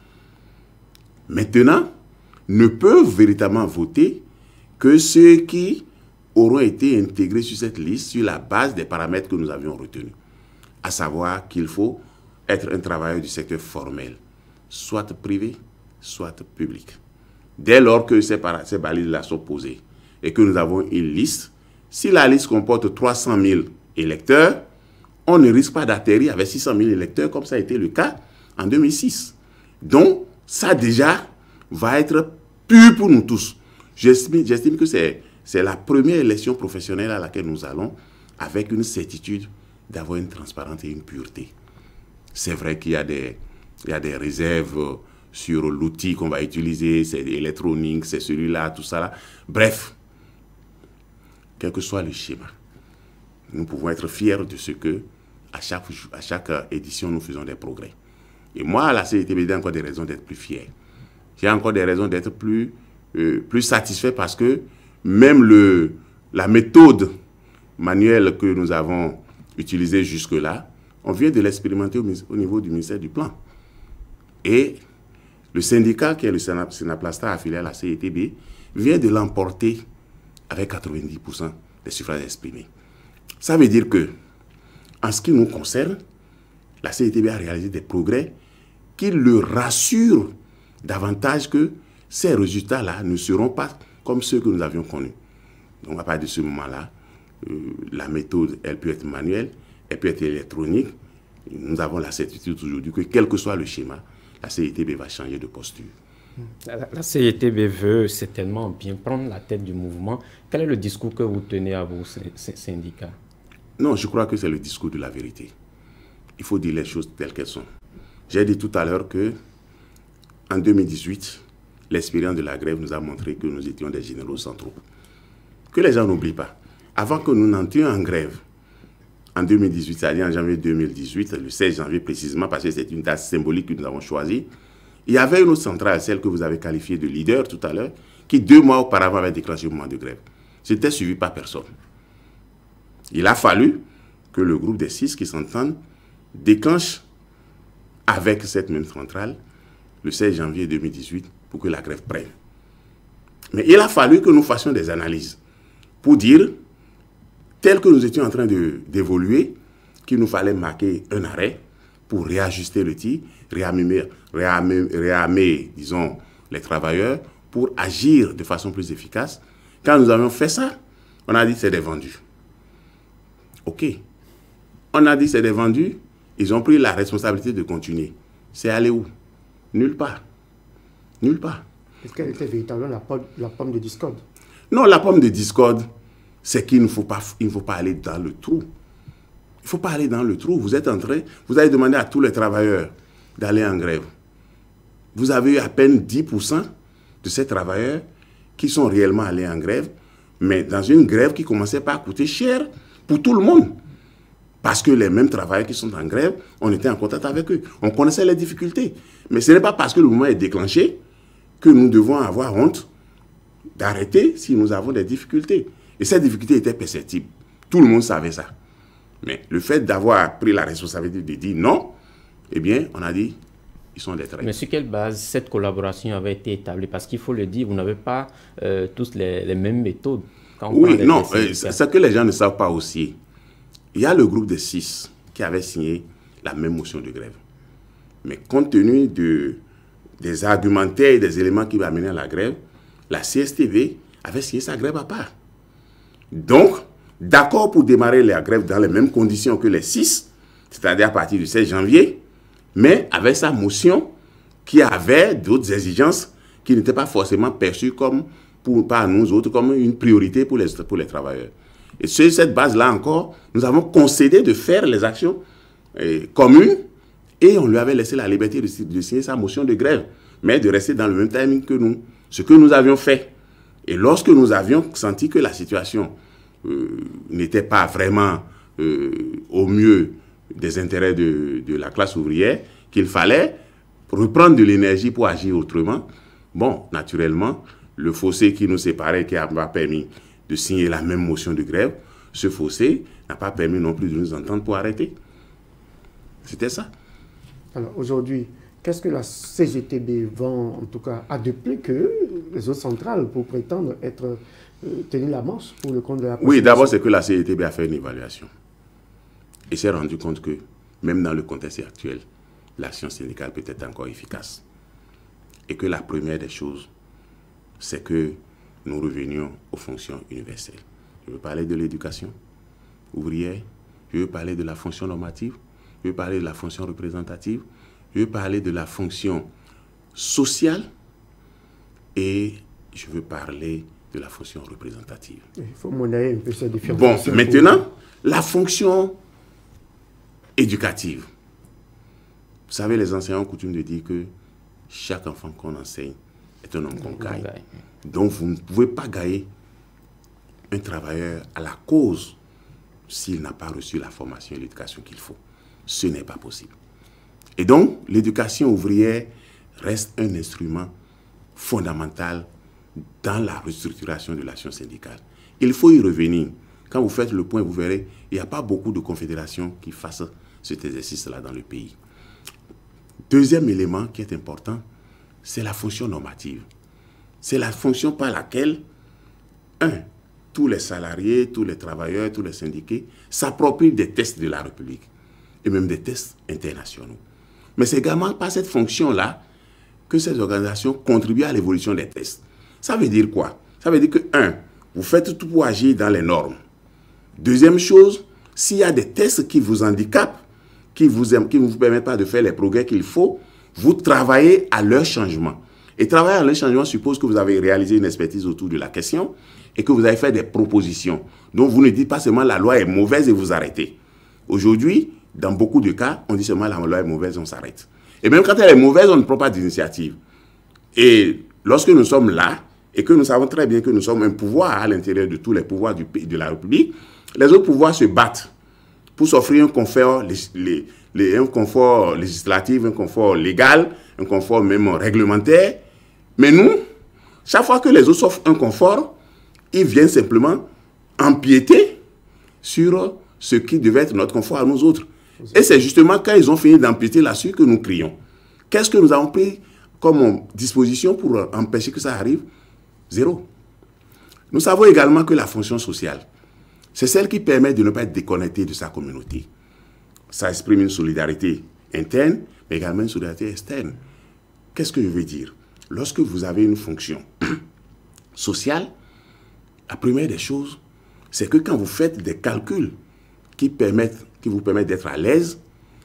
Maintenant, ne peuvent véritablement voter que ceux qui auront été intégrés sur cette liste sur la base des paramètres que nous avions retenus. À savoir qu'il faut être un travailleur du secteur formel, soit privé, soit public. Dès lors que ces balises-là sont posées et que nous avons une liste, si la liste comporte 300 000 électeurs, on ne risque pas d'atterrir avec 600 000 électeurs comme ça a été le cas en 2006. Donc, ça déjà va être pur pour nous tous. J'estime que c'est la première élection professionnelle à laquelle nous allons avec une certitude d'avoir une transparence et une pureté. C'est vrai qu'il y a des réserves sur l'outil qu'on va utiliser, c'est électronique, c'est celui-là, tout ça là. Bref, quel que soit le schéma, nous pouvons être fiers de ce que à chaque édition, nous faisons des progrès. Et moi, à la CETB, j'ai encore des raisons d'être plus fier. J'ai encore des raisons d'être plus satisfait parce que même la méthode manuelle que nous avons utilisée jusque-là, on vient de l'expérimenter au niveau du ministère du Plan. Et le syndicat, qui est le Sénaplasta affilié à la CETB, vient de l'emporter avec 90% des suffrages exprimés. Ça veut dire que, en ce qui nous concerne, la CETB a réalisé des progrès qui le rassurent davantage que ces résultats-là ne seront pas comme ceux que nous avions connus. Donc, à partir de ce moment-là, la méthode, elle peut être manuelle, elle peut être électronique. Nous avons la certitude aujourd'hui que, quel que soit le schéma, la CETB va changer de posture. La CETB veut certainement bien prendre la tête du mouvement. Quel est le discours que vous tenez à vos syndicats? Non, je crois que c'est le discours de la vérité. Il faut dire les choses telles qu'elles sont. J'ai dit tout à l'heure que, en 2018, l'expérience de la grève nous a montré que nous étions des généraux sans troupes. Que les gens n'oublient pas. Avant que nous n'entrions en grève, en 2018, c'est-à-dire en janvier 2018, le 16 janvier précisément, parce que c'est une date symbolique que nous avons choisie, il y avait une autre centrale, celle que vous avez qualifiée de leader tout à l'heure, qui 2 mois auparavant avait déclenché le mouvement de grève. C'était suivi par personne. Il a fallu que le groupe des 6 qui s'entendent déclenche avec cette même centrale le 16 janvier 2018 pour que la grève prenne. Mais il a fallu que nous fassions des analyses pour dire, tel que nous étions en train d'évoluer, qu'il nous fallait marquer un arrêt pour réajuster le tir, réarmer, disons, les travailleurs pour agir de façon plus efficace. Quand nous avons fait ça, on a dit c'est des vendus. OK. On a dit c'est des vendus, ils ont pris la responsabilité de continuer. C'est aller où? Nulle part. Nulle part. Est-ce qu'elle était véritablement la pomme de discorde? Non, la pomme de discorde, c'est qu'il ne faut pas aller dans le trou. Il ne faut pas aller dans le trou. Vous avez demandé à tous les travailleurs d'aller en grève. Vous avez eu à peine 10% de ces travailleurs qui sont réellement allés en grève, mais dans une grève qui commençait pas à coûter cher pour tout le monde. Parce que les mêmes travailleurs qui sont en grève, on était en contact avec eux. On connaissait les difficultés. Mais ce n'est pas parce que le mouvement est déclenché que nous devons avoir honte d'arrêter si nous avons des difficultés. Et ces difficultés étaient perceptibles. Tout le monde savait ça. Mais le fait d'avoir pris la responsabilité de dire non, eh bien, on a dit, ils sont des traîtres. Mais sur quelle base cette collaboration avait été établie? Parce qu'il faut le dire, vous n'avez pas tous les mêmes méthodes. Oui, non, ce que les gens ne savent pas aussi. Il y a le groupe des 6 qui avait signé la même motion de grève. Mais compte tenu des argumentaires et des éléments qui vont amener à la grève, la CSTV avait signé sa grève à part. Donc, d'accord pour démarrer la grève dans les mêmes conditions que les 6, c'est-à-dire à partir du 16 janvier, mais avec sa motion qui avait d'autres exigences qui n'étaient pas forcément perçues comme, par nous autres, comme une priorité pour les travailleurs. Et sur cette base-là encore, nous avons concédé de faire les actions communes et on lui avait laissé la liberté de signer sa motion de grève, mais de rester dans le même timing que nous. Ce que nous avions fait. Et lorsque nous avions senti que la situation n'était pas vraiment au mieux des intérêts de la classe ouvrière, qu'il fallait reprendre de l'énergie pour agir autrement, bon, naturellement, le fossé qui nous séparait, qui m'a permis de signer la même motion de grève, ce fossé n'a pas permis non plus de nous entendre pour arrêter. C'était ça. Alors aujourd'hui, qu'est-ce que la CGTB vend, en tout cas, à de plus que les autres centrales pour prétendre tenir la manche pour le compte de la... Oui, d'abord, c'est que la CGTB a fait une évaluation et s'est rendu compte que, même dans le contexte actuel, l'action syndicale peut être encore efficace. Et que la première des choses, c'est que nous revenions aux fonctions universelles. Je veux parler de l'éducation ouvrière, je veux parler de la fonction normative, je veux parler de la fonction représentative, je veux parler de la fonction sociale et je veux parler de la fonction représentative. Il faut monnayer un peu ces différences. Bon, maintenant, la fonction éducative. Vous savez, les enseignants ont coutume de dire que chaque enfant qu'on enseigne est un homme qu'on gagne. Donc, vous ne pouvez pas gagner un travailleur à la cause s'il n'a pas reçu la formation et l'éducation qu'il faut. Ce n'est pas possible. Et donc, l'éducation ouvrière reste un instrument fondamental dans la restructuration de l'action syndicale. Il faut y revenir. Quand vous faites le point, vous verrez, il n'y a pas beaucoup de confédérations qui fassent cet exercice-là dans le pays. Deuxième élément qui est important, c'est la fonction normative. C'est la fonction par laquelle, tous les salariés, tous les travailleurs, tous les syndiqués s'approprient des tests de la République et même des tests internationaux. Mais c'est également par cette fonction-là que ces organisations contribuent à l'évolution des tests. Ça veut dire quoi? Ça veut dire que, vous faites tout pour agir dans les normes. Deuxième chose, s'il y a des tests qui vous handicapent, qui ne vous permettent pas de faire les progrès qu'il faut, vous travaillez à leur changement. Et travailler à leur changement suppose que vous avez réalisé une expertise autour de la question et que vous avez fait des propositions. Donc vous ne dites pas seulement la loi est mauvaise et vous arrêtez. Aujourd'hui, dans beaucoup de cas, on dit seulement la loi est mauvaise, on s'arrête. Et même quand elle est mauvaise, on ne prend pas d'initiative. Et lorsque nous sommes là, et que nous savons très bien que nous sommes un pouvoir à l'intérieur de tous les pouvoirs de la République, les autres pouvoirs se battent pour s'offrir un confort, un confort législatif, un confort légal, un confort même réglementaire. Mais nous, chaque fois que les autres s'offrent un confort, ils viennent simplement empiéter sur ce qui devait être notre confort à nous autres. Et c'est justement quand ils ont fini d'empiéter là-dessus que nous crions. Qu'est-ce que nous avons pris comme disposition pour empêcher que ça arrive? Zéro. Nous savons également que la fonction sociale, c'est celle qui permet de ne pas être déconnecté de sa communauté. Ça exprime une solidarité interne, mais également une solidarité externe. Qu'est-ce que je veux dire? Lorsque vous avez une fonction sociale, la première des choses, c'est que quand vous faites des calculs qui vous permettent d'être à l'aise,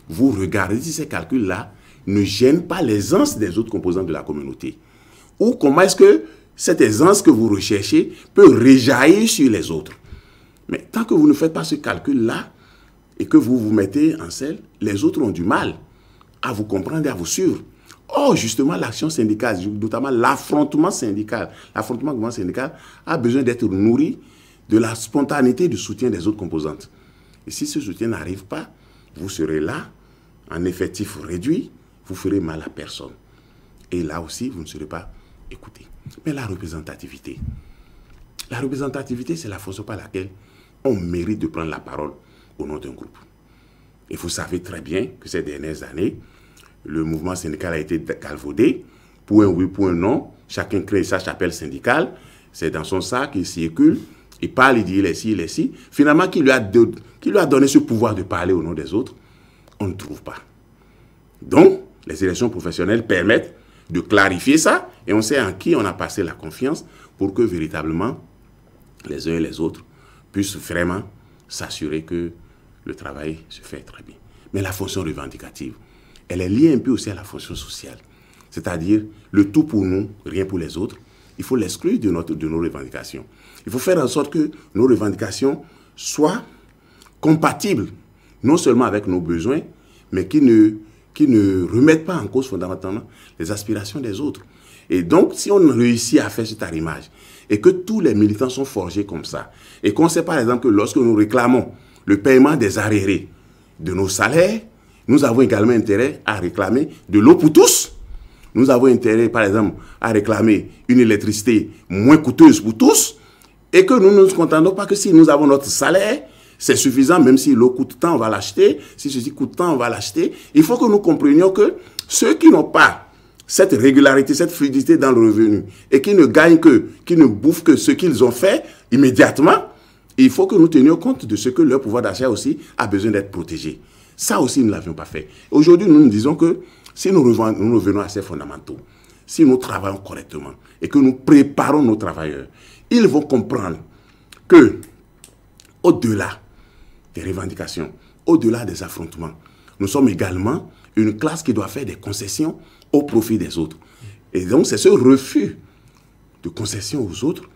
vous regardez si ces calculs-là ne gênent pas l'aisance des autres composants de la communauté. Ou comment est-ce que cette aisance que vous recherchez peut réjaillir sur les autres. Mais tant que vous ne faites pas ce calcul-là et que vous vous mettez en selle, les autres ont du mal à vous comprendre et à vous suivre. Or, justement, l'action syndicale, notamment l'affrontement syndical, l'affrontement syndical a besoin d'être nourri de la spontanéité du soutien des autres composantes. Et si ce soutien n'arrive pas, vous serez là, en effectif réduit, vous ferez mal à personne. Et là aussi, vous ne serez pas écouté. Mais la représentativité, c'est la fonction par laquelle on mérite de prendre la parole au nom d'un groupe. Et vous savez très bien que ces dernières années, le mouvement syndical a été galvaudé. Pour un oui, pour un non, chacun crée sa chapelle syndicale, c'est dans son sac, il circule, il parle, il dit il est ci, il est ci. Finalement, qui lui a donné ce pouvoir de parler au nom des autres? On ne trouve pas. Donc, Les élections professionnelles permettent de clarifier ça et on sait en qui on a passé la confiance pour que véritablement les uns et les autres puissent vraiment s'assurer que le travail se fait très bien. Mais la fonction revendicative, elle est liée un peu aussi à la fonction sociale. C'est-à-dire le tout pour nous, rien pour les autres. Il faut l'exclure de nos revendications. Il faut faire en sorte que nos revendications soient compatibles, non seulement avec nos besoins, mais qui ne remettent pas en cause fondamentalement les aspirations des autres. Et donc, si on réussit à faire cet arrimage, et que tous les militants sont forgés comme ça, et qu'on sait par exemple que lorsque nous réclamons le paiement des arriérés de nos salaires, nous avons également intérêt à réclamer de l'eau pour tous. Nous avons intérêt, par exemple, à réclamer une électricité moins coûteuse pour tous, et que nous ne nous contentons pas que si nous avons notre salaire, c'est suffisant, même si l'eau coûte tant, on va l'acheter, si ceci coûte tant, on va l'acheter. Il faut que nous comprenions que ceux qui n'ont pas cette régularité, cette fluidité dans le revenu, et qui ne gagnent que, qui ne bouffent que ce qu'ils ont fait immédiatement, il faut que nous tenions compte de ce que leur pouvoir d'achat aussi a besoin d'être protégé. Ça aussi, nous ne l'avions pas fait. Aujourd'hui, nous nous disons que si nous revenons à ces fondamentaux, si nous travaillons correctement et que nous préparons nos travailleurs, ils vont comprendre que, au-delà des revendications, au-delà des affrontements, nous sommes également une classe qui doit faire des concessions au profit des autres. Et donc, c'est ce refus de concession aux autres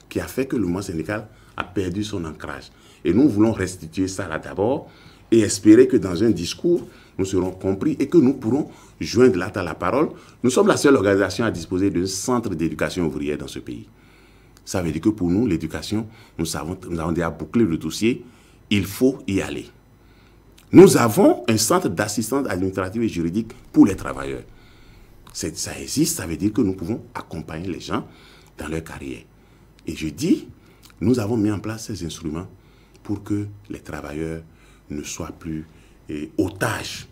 qui a fait que le mouvement syndical a perdu son ancrage. Et nous voulons restituer ça là d'abord et espérer que dans un discours, nous serons compris et que nous pourrons joindre l'acte à la parole. Nous sommes la seule organisation à disposer d'un centre d'éducation ouvrière dans ce pays. Ça veut dire que pour nous, l'éducation, nous avons déjà bouclé le dossier, il faut y aller. Nous avons un centre d'assistance administrative et juridique pour les travailleurs. Ça existe, ça veut dire que nous pouvons accompagner les gens dans leur carrière. Et je dis, nous avons mis en place ces instruments pour que les travailleurs ne soient plus otages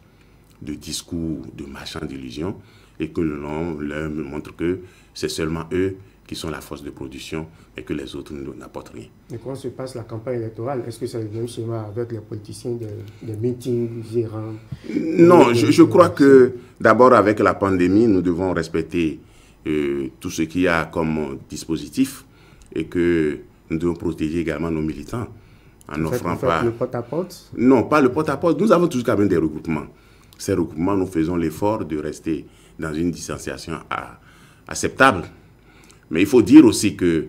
de discours de marchands d'illusions et que l'on leur montre que c'est seulement eux qui sont la force de production et que les autres n'apportent rien. Mais comment se passe la campagne électorale? Est-ce que c'est le même schéma avec les politiciens des meetings gérants? Non, je crois que d'abord avec la pandémie, nous devons respecter tout ce qu'il y a comme dispositif et que nous devons protéger également nos militants en n'offrant pas... le porte-à-porte? Non, pas le porte-à-porte. Nous avons toujours quand même des regroupements. Ces regroupements, nous faisons l'effort de rester dans une distanciation acceptable. Mais il faut dire aussi que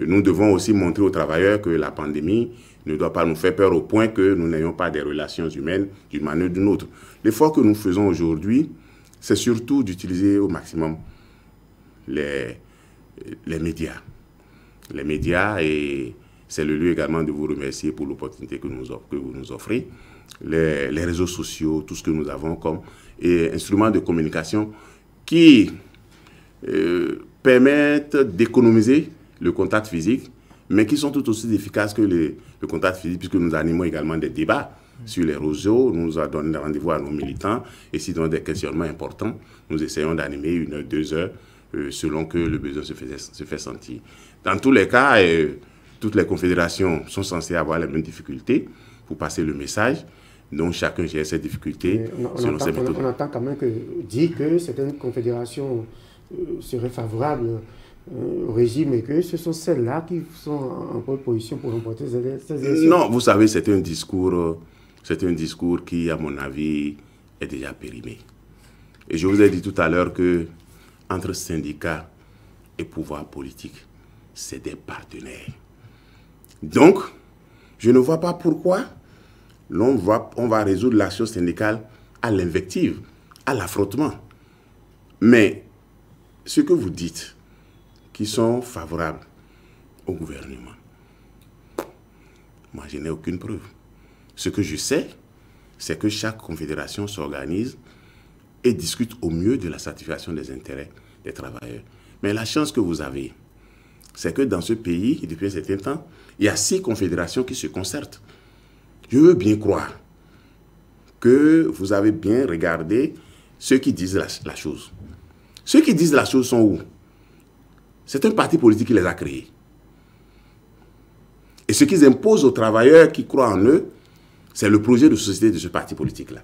nous devons aussi montrer aux travailleurs que la pandémie ne doit pas nous faire peur au point que nous n'ayons pas des relations humaines d'une manière ou d'une autre. L'effort que nous faisons aujourd'hui, c'est surtout d'utiliser au maximum les médias. Les médias, et c'est le lieu également de vous remercier pour l'opportunité que vous nous offrez. Les réseaux sociaux, tout ce que nous avons comme instruments de communication qui permettent d'économiser le contact physique, mais qui sont tout aussi efficaces que le contact physique, puisque nous animons également des débats sur les réseaux, nous donnons rendez-vous à nos militants, et si dans des questionnements importants, nous essayons d'animer 1 heure, 2 heures, selon que le besoin se fait sentir. Dans tous les cas, toutes les confédérations sont censées avoir les mêmes difficultés pour passer le message, donc chacun gère ses difficultés selon ses méthodes. On entend quand même dire que certaines confédérations seraient favorables au régime et que ce sont celles-là qui sont en bonne position pour remporter ces élections. Non, vous savez, c'est un discours qui, à mon avis, est déjà périmé. Et je vous ai dit tout à l'heure que entre syndicats et pouvoir politique, c'est des partenaires. Donc, je ne vois pas pourquoi on va résoudre l'action syndicale à l'invective, à l'affrontement. Mais ce que vous dites, qui sont favorables au gouvernement, moi, je n'ai aucune preuve. Ce que je sais, c'est que chaque confédération s'organise et discute au mieux de la satisfaction des intérêts des travailleurs. Mais la chance que vous avez, c'est que dans ce pays, depuis un certain temps, il y a 6 confédérations qui se concertent. Je veux bien croire que vous avez bien regardé ceux qui disent la chose. Ceux qui disent la chose sont où? C'est un parti politique qui les a créés. Et ce qu'ils imposent aux travailleurs qui croient en eux, c'est le projet de société de ce parti politique-là.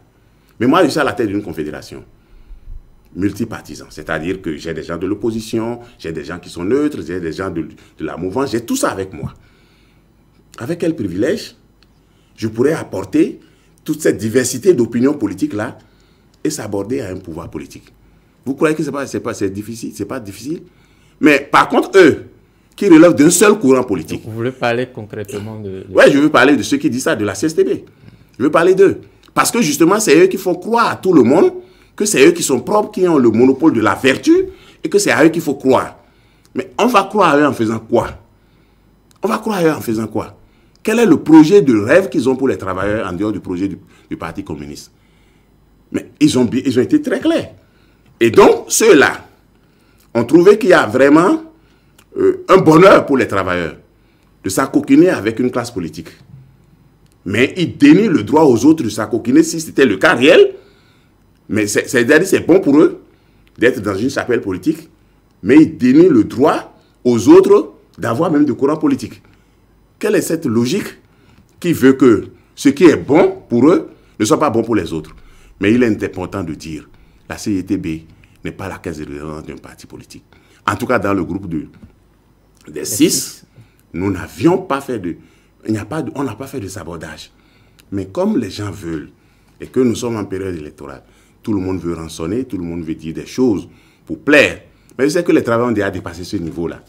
Mais moi, je suis à la tête d'une confédération. multipartisans. C'est-à-dire que j'ai des gens de l'opposition, j'ai des gens qui sont neutres, j'ai des gens de la mouvance, j'ai tout ça avec moi. Avec quel privilège je pourrais apporter toute cette diversité d'opinions politiques-là et s'aborder à un pouvoir politique? Vous croyez que c'est difficile? C'est pas difficile? Mais par contre, eux, qui relèvent d'un seul courant politique. Vous voulez parler concrètement de... Oui, je veux parler de ceux qui disent ça, de la CSTB. Je veux parler d'eux. Parce que justement, c'est eux qui font croire à tout le monde que c'est eux qui sont propres, qui ont le monopole de la vertu, et que c'est à eux qu'il faut croire. Mais on va croire à eux en faisant quoi? On va croire à eux en faisant quoi? Quel est le projet de rêve qu'ils ont pour les travailleurs en dehors du projet du Parti communiste? Mais ils ont été très clairs. Et donc, ceux-là ont trouvé qu'il y a vraiment un bonheur pour les travailleurs de s'acoquiner avec une classe politique. Mais ils dénient le droit aux autres de s'acoquiner si c'était le cas réel. Mais c'est bon pour eux d'être dans une chapelle politique, mais ils dénient le droit aux autres d'avoir même de courant politique. Quelle est cette logique qui veut que ce qui est bon pour eux ne soit pas bon pour les autres? Mais il est important de dire, la CITB n'est pas la caisse de résonance d'un parti politique. En tout cas, dans le groupe des 6, nous n'avions pas fait on n'a pas fait de sabordage. Mais comme les gens veulent, et que nous sommes en période électorale, tout le monde veut rançonner, tout le monde veut dire des choses pour plaire. Mais je sais que les travailleurs ont déjà dépassé ce niveau-là.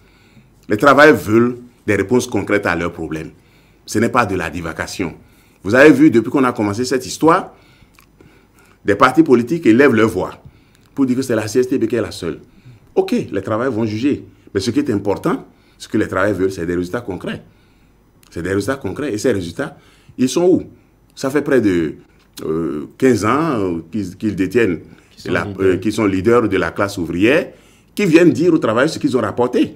Les travailleurs veulent des réponses concrètes à leurs problèmes. Ce n'est pas de la divagation. Vous avez vu, depuis qu'on a commencé cette histoire, des partis politiques élèvent leur voix pour dire que c'est la CSTB qui est la seule. Ok, les travailleurs vont juger. Mais ce qui est important, ce que les travailleurs veulent, c'est des résultats concrets. C'est des résultats concrets. Et ces résultats, ils sont où? Ça fait près de 15 ans qu'ils détiennent, qui sont leaders de la classe ouvrière, qui viennent dire aux travailleurs ce qu'ils ont rapporté.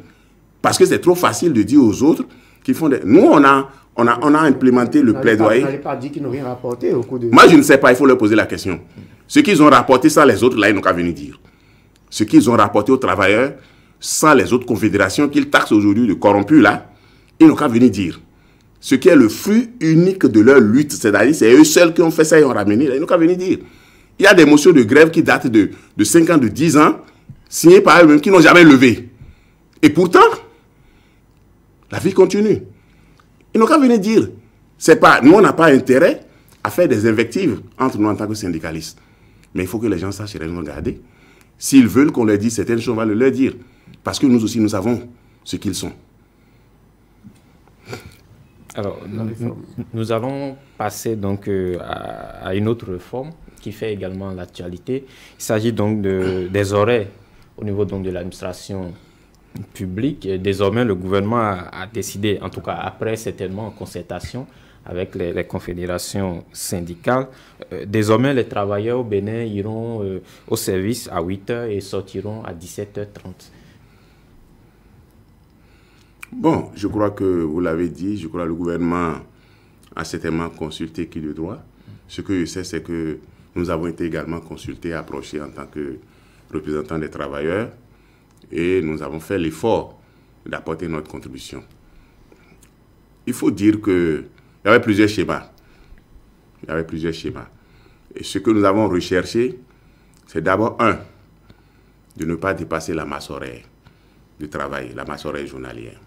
Parce que c'est trop facile de dire aux autres qu'ils font des... Nous, on a implémenté le plaidoyer. Vous n'allez pas dire qu'ils n'ont rien rapporté au cours de... Moi, je ne sais pas, il faut leur poser la question. Ce qu'ils ont rapporté sans les autres, là, ils n'ont qu'à venir dire. Ce qu'ils ont rapporté aux travailleurs sans les autres confédérations qu'ils taxent aujourd'hui de corrompus, là, ils n'ont qu'à venir dire. Ce qui est le fruit unique de leur lutte, c'est-à-dire c'est eux seuls qui ont fait ça et ont ramené, là, ils n'ont qu'à venir dire. Il y a des motions de grève qui datent de 5 ans, de 10 ans, signées par eux-mêmes, qui n'ont jamais levé. Et pourtant, la vie continue. Ils n'ont qu'à venir dire. Nous, on n'a pas intérêt à faire des invectives entre nous en tant que syndicalistes. Mais il faut que les gens sachent raison garder. S'ils veulent qu'on leur dise certaines choses, on va le leur dire. Parce que nous aussi, nous savons ce qu'ils sont. Alors, nous allons passer donc à une autre réforme qui fait également l'actualité. Il s'agit donc des horaires au niveau donc de l'administration publique. Et désormais, le gouvernement a décidé, en tout cas après certainement en concertation avec les confédérations syndicales, désormais les travailleurs au Bénin iront au service à 8 h et sortiront à 17h30. Bon, je crois que vous l'avez dit, je crois que le gouvernement a certainement consulté qui de droit. Ce que je sais, c'est que nous avons été également consultés, approchés en tant que représentants des travailleurs et nous avons fait l'effort d'apporter notre contribution. Il faut dire qu'il y avait plusieurs schémas. Et ce que nous avons recherché, c'est d'abord, de ne pas dépasser la masse horaire de travail, la masse horaire journalière.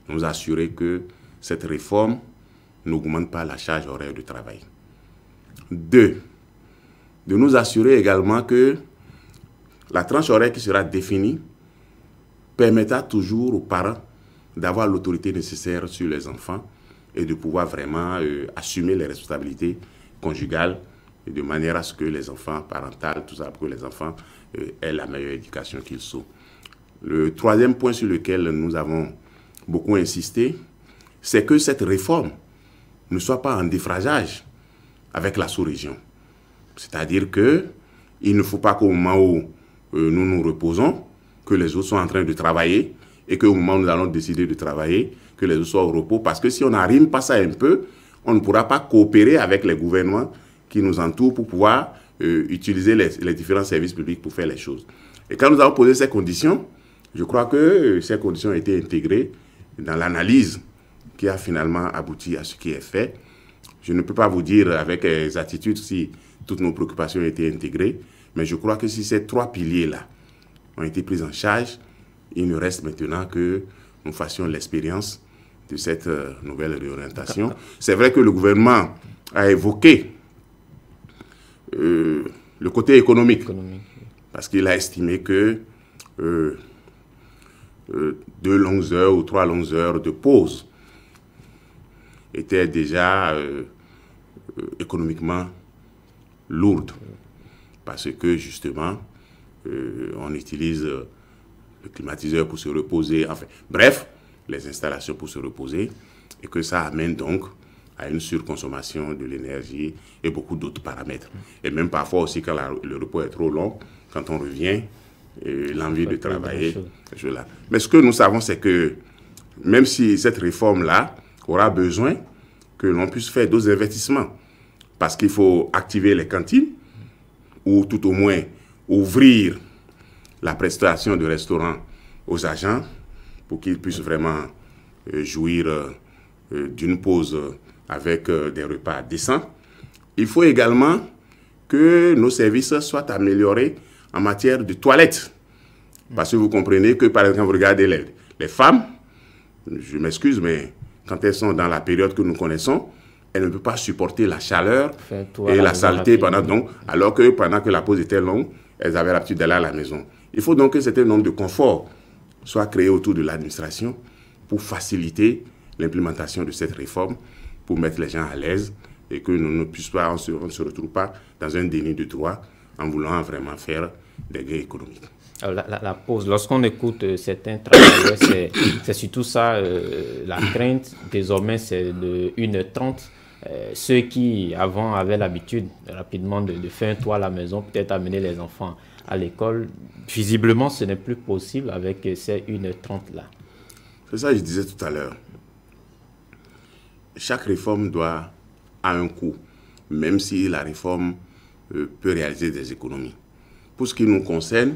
Nous assurer que cette réforme n'augmente pas la charge horaire de travail. 2, de nous assurer également que la tranche horaire qui sera définie permettra toujours aux parents d'avoir l'autorité nécessaire sur les enfants et de pouvoir vraiment assumer les responsabilités conjugales de manière à ce que les enfants parentales, tout ça, pour que les enfants aient la meilleure éducation qu'ils sont. Le 3e point sur lequel nous avons beaucoup insisté, c'est que cette réforme ne soit pas en déphasage avec la sous-région. C'est-à-dire qu'il ne faut pas qu'au moment où nous nous reposons, que les autres soient en train de travailler et qu'au moment où nous allons décider de travailler, que les autres soient au repos. Parce que si on n'arrime pas ça un peu, on ne pourra pas coopérer avec les gouvernements qui nous entourent pour pouvoir utiliser les différents services publics pour faire les choses. Et quand nous avons posé ces conditions, je crois que ces conditions ont été intégrées dans l'analyse qui a finalement abouti à ce qui est fait. Je ne peux pas vous dire avec exactitude si toutes nos préoccupations ont été intégrées, Mais je crois que si ces 3 piliers-là ont été pris en charge, il ne reste maintenant que nous fassions l'expérience de cette nouvelle réorientation. C'est vrai que le gouvernement a évoqué le côté économique, parce qu'il a estimé que 2 longues heures ou 3 longues heures de pause étaient déjà économiquement lourdes, parce que justement, on utilise le climatiseur pour se reposer, enfin, bref, les installations pour se reposer, et que ça amène donc à une surconsommation de l'énergie et beaucoup d'autres paramètres. Et même parfois aussi, quand le repos est trop long, quand on revient, l'envie de travailler. Mais ce que nous savons, c'est que même si cette réforme-là aura besoin que l'on puisse faire d'autres investissements, parce qu'il faut activer les cantines, ou tout au moins ouvrir la prestation de restaurant aux agents pour qu'ils puissent vraiment jouir d'une pause avec des repas décents. Il faut également que nos services soient améliorés en matière de toilettes. Parce que vous comprenez que, par exemple, quand vous regardez les femmes, je m'excuse, mais quand elles sont dans la période que nous connaissons, elles ne peuvent pas supporter la chaleur et la saleté alors que pendant que la pause était longue, elles avaient l'habitude d'aller à la maison. Il faut donc que un certain nombre de conforts soient créés autour de l'administration pour faciliter l'implémentation de cette réforme, pour mettre les gens à l'aise et que nous ne puissions pas, on ne se retrouve pas dans un déni de droit en voulant vraiment faire des gains économiques. Alors, la pause, lorsqu'on écoute certains travailleurs, c'est surtout ça, la crainte désormais c'est de 1h30. Ceux qui avant avaient l'habitude rapidement de faire un tour à la maison, peut-être amener les enfants à l'école, visiblement ce n'est plus possible avec ces 1h30 là. C'est ça que je disais tout à l'heure. Chaque réforme doit avoir un coût, même si la réforme peut réaliser des économies. Pour ce qui nous concerne,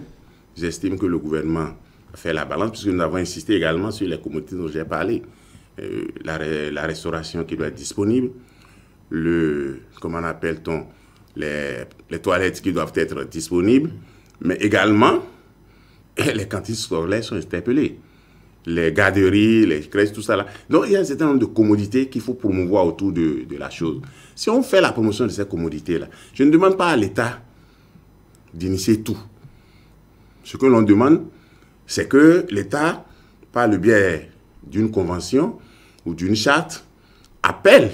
j'estime que le gouvernement a fait la balance, puisque nous avons insisté également sur les commodités dont j'ai parlé. La restauration qui doit être disponible, comment appelle-t-on, les toilettes qui doivent être disponibles, mais également les cantines scolaires sont interpellées. Les garderies, les crèches, tout ça là. Donc il y a un certain nombre de commodités qu'il faut promouvoir autour de la chose. Si on fait la promotion de ces commodités-là, je ne demande pas à l'État d'initier tout. Ce que l'on demande, c'est que l'État, par le biais d'une convention ou d'une charte, appelle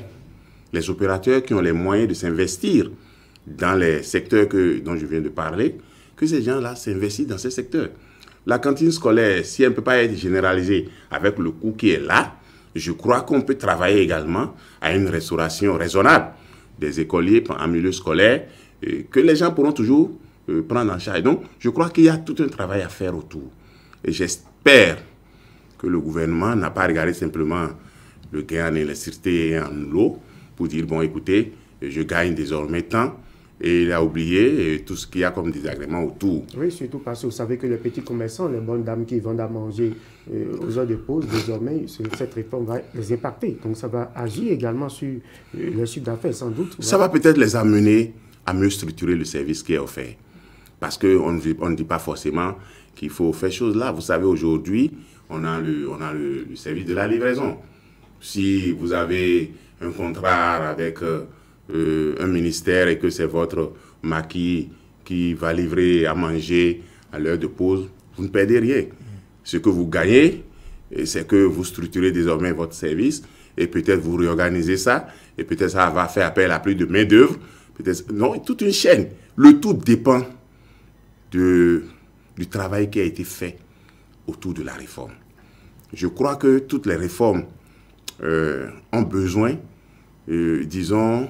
les opérateurs qui ont les moyens de s'investir dans les secteurs dont je viens de parler, que ces gens-là s'investissent dans ces secteurs. La cantine scolaire, si elle ne peut pas être généralisée avec le coût qui est là, je crois qu'on peut travailler également à une restauration raisonnable des écoliers en milieu scolaire, que les gens pourront toujours prendre en charge. Donc, je crois qu'il y a tout un travail à faire autour. Et j'espère que le gouvernement n'a pas regardé simplement le gain en électricité et en eau pour dire, bon, écoutez, je gagne désormais tant, et il a oublié tout ce qu'il y a comme désagrément autour. Oui, surtout parce que vous savez que les petits commerçants, les bonnes dames qui vendent à manger aux heures de pause, désormais, cette réforme va les impacter. Donc, ça va agir également sur le chiffre d'affaires, sans doute. Ça va peut-être les amener à mieux structurer le service qui est offert. Parce qu'on ne dit pas forcément qu'il faut faire chose là. Vous savez, aujourd'hui, on a le service de la livraison. Si vous avez un contrat avec un ministère et que c'est votre maquis qui va livrer à manger à l'heure de pause, vous ne perdez rien. Ce que vous gagnez, c'est que vous structurez désormais votre service et peut-être vous réorganisez ça et peut-être ça va faire appel à plus de main-d'œuvre. Non, toute une chaîne. Le tout dépend du travail qui a été fait autour de la réforme. Je crois que toutes les réformes ont besoin, disons,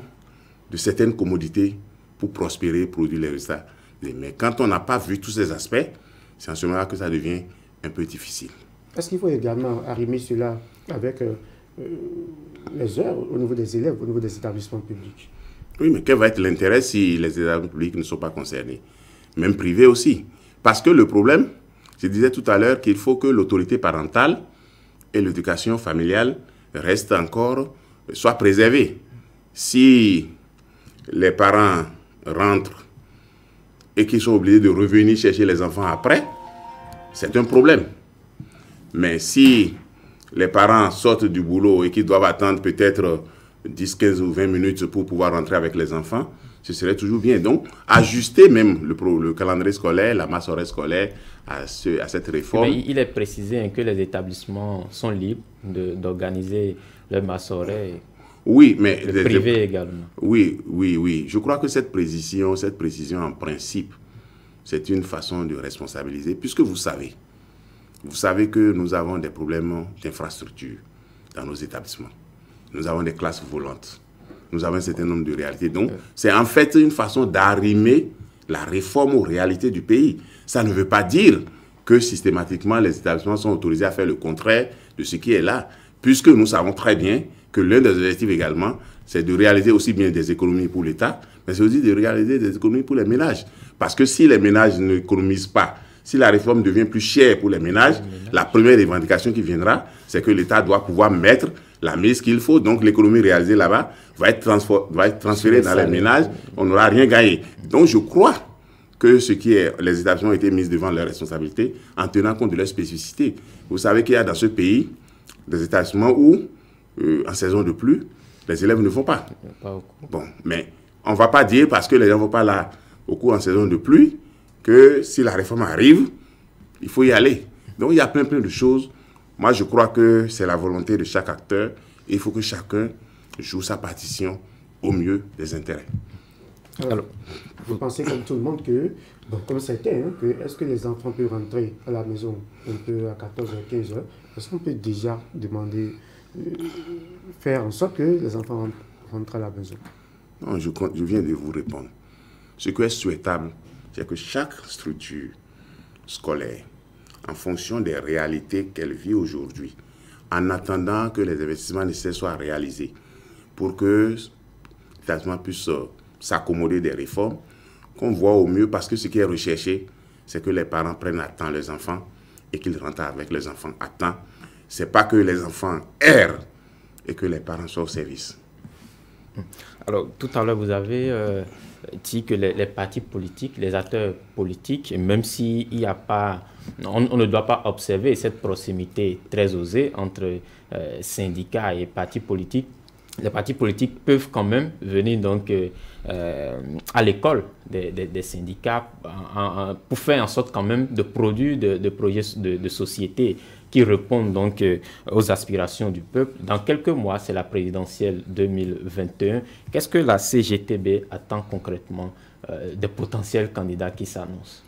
de certaines commodités pour prospérer, produire les résultats. Mais quand on n'a pas vu tous ces aspects, c'est en ce moment-là que ça devient un peu difficile. Est-ce qu'il faut également arrimer cela avec les heures au niveau des élèves, au niveau des établissements publics? Oui, mais quel va être l'intérêt si les établissements publics ne sont pas concernés? Même privés aussi. Parce que le problème, je disais tout à l'heure qu'il faut que l'autorité parentale et l'éducation familiale restent encore, soient préservées. Si les parents rentrent et qu'ils sont obligés de revenir chercher les enfants après, c'est un problème. Mais si les parents sortent du boulot et qu'ils doivent attendre peut-être 10, 15 ou 20 minutes pour pouvoir rentrer avec les enfants, ce serait toujours bien. Donc, ajuster même le calendrier scolaire, la masse horaire scolaire à cette réforme. Mais il est précisé que les établissements sont libres d'organiser leur masse horaire. Oui, mais le privé également. Oui. Je crois que cette précision en principe, c'est une façon de responsabiliser, puisque vous savez que nous avons des problèmes d'infrastructure dans nos établissements. Nous avons des classes volantes. Nous avons un certain nombre de réalités. Donc, c'est en fait une façon d'arrimer la réforme aux réalités du pays. Ça ne veut pas dire que systématiquement les établissements sont autorisés à faire le contraire de ce qui est là, puisque nous savons très bien que l'un des objectifs également, c'est de réaliser aussi bien des économies pour l'État, mais c'est aussi de réaliser des économies pour les ménages. Parce que si les ménages n'économisent pas, si la réforme devient plus chère pour les ménages, la première revendication qui viendra, c'est que l'État doit pouvoir mettre la mise qu'il faut. Donc l'économie réalisée là-bas va être transférée dans les ménages. On n'aura rien gagné. Donc je crois que les établissements ont été mis devant leurs responsabilités en tenant compte de leurs spécificités. Vous savez qu'il y a dans ce pays des établissements où, en saison de pluie, les élèves ne vont pas. Bon, mais on ne va pas dire parce que les gens ne vont pas là au cours en saison de pluie que si la réforme arrive, il faut y aller. Donc il y a plein de choses. Moi, je crois que c'est la volonté de chaque acteur. Et il faut que chacun joue sa partition au mieux des intérêts. Alors, vous pensez comme tout le monde que, bon, comme c'était, que est-ce que les enfants peuvent rentrer à la maison un peu à 14h, 15h? Est-ce qu'on peut déjà demander, faire en sorte que les enfants rentrent à la maison? Non, je viens de vous répondre. Ce qui est souhaitable, c'est que chaque structure scolaire, en fonction des réalités qu'elle vit aujourd'hui, en attendant que les investissements nécessaires soient réalisés pour que l'établissement puisse s'accommoder des réformes, qu'on voit au mieux, parce que ce qui est recherché, c'est que les parents prennent à temps les enfants et qu'ils rentrent avec les enfants à temps. Ce n'est pas que les enfants errent et que les parents soient au service. Alors, tout à l'heure, vous avez dit que les partis politiques, les acteurs politiques, même s'il n'y a pas, on ne doit pas observer cette proximité très osée entre syndicats et partis politiques, les partis politiques peuvent quand même venir donc à l'école des syndicats pour faire en sorte quand même de produire de projets de société qui répondent donc aux aspirations du peuple. Dans quelques mois, c'est la présidentielle 2021. Qu'est-ce que la CGTB attend concrètement des potentiels candidats qui s'annoncent?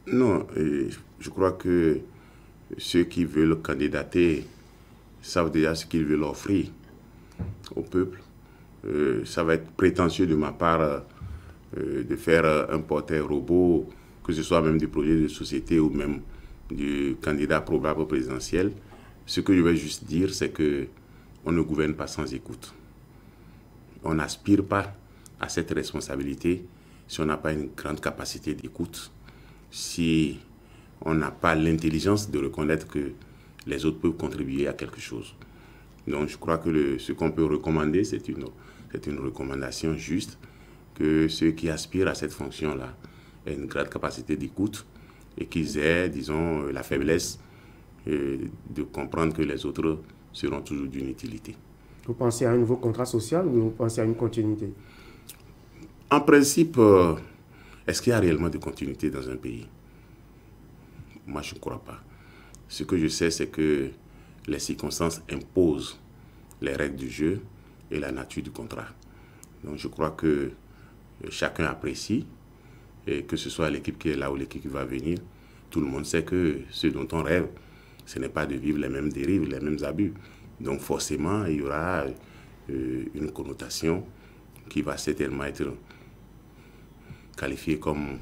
Non, je crois que ceux qui veulent candidater savent déjà ce qu'ils veulent offrir au peuple. Ça va être prétentieux de ma part de faire un portrait robot, que ce soit même du projet de société ou même du candidat probable présidentiel. Ce que je vais juste dire, c'est qu'on ne gouverne pas sans écoute. On n'aspire pas à cette responsabilité si on n'a pas une grande capacité d'écoute, si on n'a pas l'intelligence de reconnaître que les autres peuvent contribuer à quelque chose. Donc je crois que ce qu'on peut recommander, c'est une recommandation juste, que ceux qui aspirent à cette fonction-là aient une grande capacité d'écoute et qu'ils aient, disons, la faiblesse de comprendre que les autres seront toujours d'une utilité. Vous pensez à un nouveau contrat social ou vous pensez à une continuité? En principe, est-ce qu'il y a réellement de continuité dans un pays? Moi, je ne crois pas. Ce que je sais, c'est que les circonstances imposent les règles du jeu et la nature du contrat. Donc je crois que chacun apprécie, et que ce soit l'équipe qui est là ou l'équipe qui va venir, tout le monde sait que ce dont on rêve, ce n'est pas de vivre les mêmes dérives, les mêmes abus. Donc forcément, il y aura une connotation qui va certainement être qualifiée comme...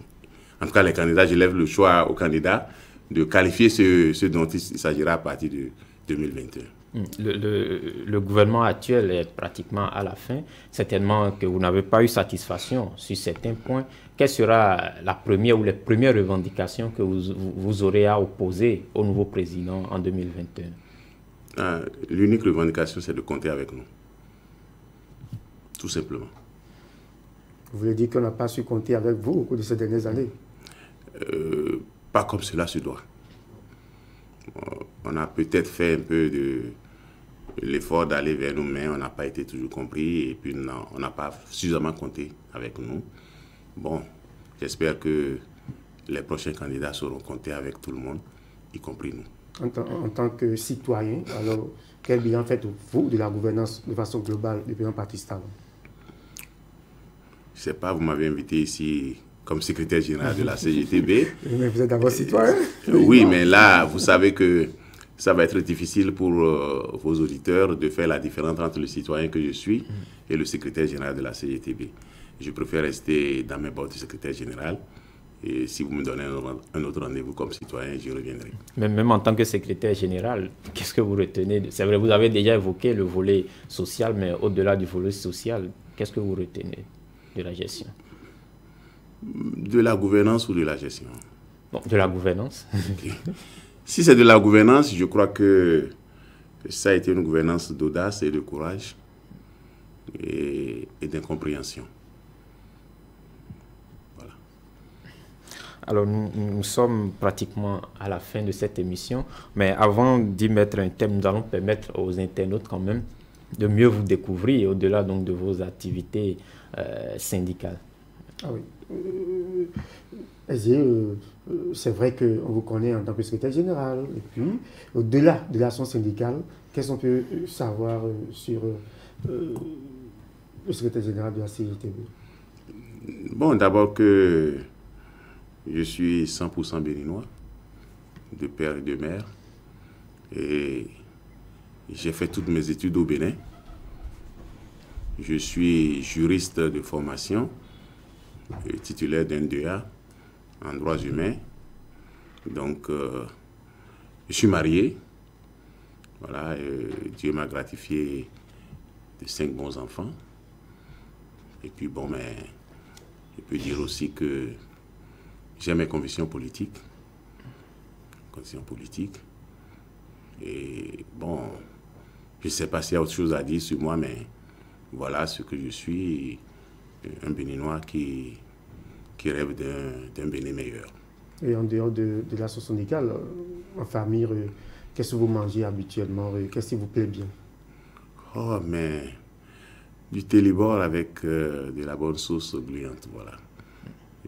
En tout cas, les candidats, je lève le choix aux candidats de qualifier ce dont il s'agira à partir de 2021. Le gouvernement actuel est pratiquement à la fin. Certainement que vous n'avez pas eu satisfaction sur certains points. Quelle sera la première ou les premières revendications que vous aurez à opposer au nouveau président en 2021? L'unique revendication, c'est de compter avec nous. Tout simplement. Vous voulez dire qu'on n'a pas su compter avec vous au cours de ces dernières années? Pas comme cela se doit. On a peut-être fait un peu de l'effort d'aller vers nous, mais on n'a pas été toujours compris et puis non, on n'a pas suffisamment compté avec nous. Bon, j'espère que les prochains candidats sauront compter avec tout le monde, y compris nous. En tant que citoyen, alors quel bilan faites-vous de la gouvernance de façon globale du président Patrice Talon? Je ne sais pas, vous m'avez invité ici comme secrétaire général de la CGTB. Mais vous êtes d'abord citoyen. Oui, mais là, vous savez que ça va être difficile pour vos auditeurs de faire la différence entre le citoyen que je suis et le secrétaire général de la CGTB. Je préfère rester dans mes bottes de secrétaire général. Et si vous me donnez un autre rendez-vous comme citoyen, j'y reviendrai. Mais même en tant que secrétaire général, qu'est-ce que vous retenez? C'est vrai, vous avez déjà évoqué le volet social, mais au-delà du volet social, qu'est-ce que vous retenez de la gestion? De la gouvernance ou de la gestion? Bon, de la gouvernance. Okay. Si c'est de la gouvernance, je crois que ça a été une gouvernance d'audace et de courage et d'incompréhension. Voilà. Alors, nous sommes pratiquement à la fin de cette émission, mais avant d'y mettre un thème, nous allons permettre aux internautes quand même de mieux vous découvrir au-delà donc de vos activités syndicales. Ah oui. C'est vrai qu'on vous connaît en tant que secrétaire général. Et puis, au-delà de l'action syndicale, qu'est-ce qu'on peut savoir sur le secrétaire général de la CGTB? Bon, d'abord que je suis 100% béninois, de père et de mère. Et j'ai fait toutes mes études au Bénin. Je suis juriste de formation, titulaire d'un DEA en droits humains. Donc, je suis marié. Voilà, Dieu m'a gratifié de 5 bons enfants. Et puis, bon, mais je peux dire aussi que j'ai mes convictions politiques. Et bon, je ne sais pas s'il y a autre chose à dire sur moi, mais voilà ce que je suis, un Béninois qui rêve d'un Bénin meilleur. Et en dehors de l'action syndicale, en famille, qu'est-ce que vous mangez habituellement? Qu'est-ce qui vous plaît bien? Oh, mais du télébord avec de la bonne sauce gluante, voilà.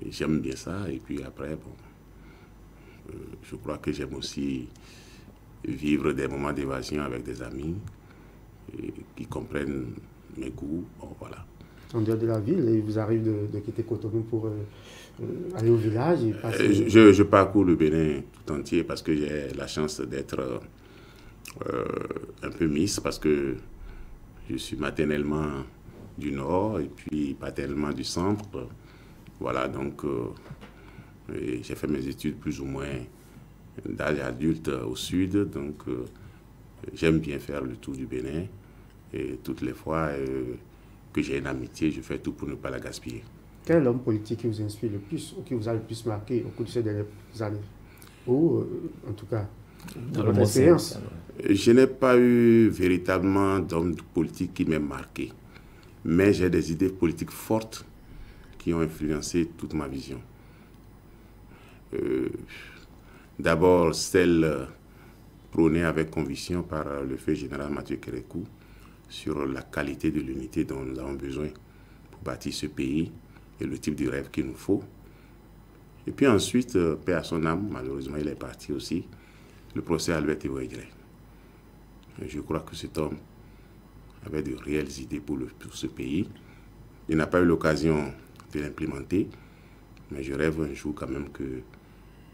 J'aime bien ça. Et puis après, bon, je crois que j'aime aussi vivre des moments d'évasion avec des amis qui comprennent mes goûts. Bon, voilà. En dehors de la ville, il vous arrive de quitter Cotonou pour aller au village et passer... Je parcours le Bénin tout entier parce que j'ai la chance d'être un peu Miss, parce que je suis maternellement du nord et puis paternellement du centre. Voilà, donc j'ai fait mes études plus ou moins d'âge adulte au sud, donc j'aime bien faire le tour du Bénin et toutes les fois que j'ai une amitié, je fais tout pour ne pas la gaspiller. Quel est l'homme politique qui vous inspire le plus ou qui vous a le plus marqué au cours de ces dernières années? Ou en tout cas, dans votre expérience? Je n'ai pas eu véritablement d'homme politique qui m'ait marqué, mais j'ai des idées politiques fortes qui ont influencé toute ma vision. D'abord, celle prônée avec conviction par le feu général Mathieu Kérékou sur la qualité de l'unité dont nous avons besoin pour bâtir ce pays et le type de rêve qu'il nous faut. Et puis ensuite, paix à son âme, malheureusement il est parti aussi, le professeur Albert Théoïdré. Je crois que cet homme avait de réelles idées pour ce pays. Il n'a pas eu l'occasion de l'implémenter, mais je rêve un jour quand même que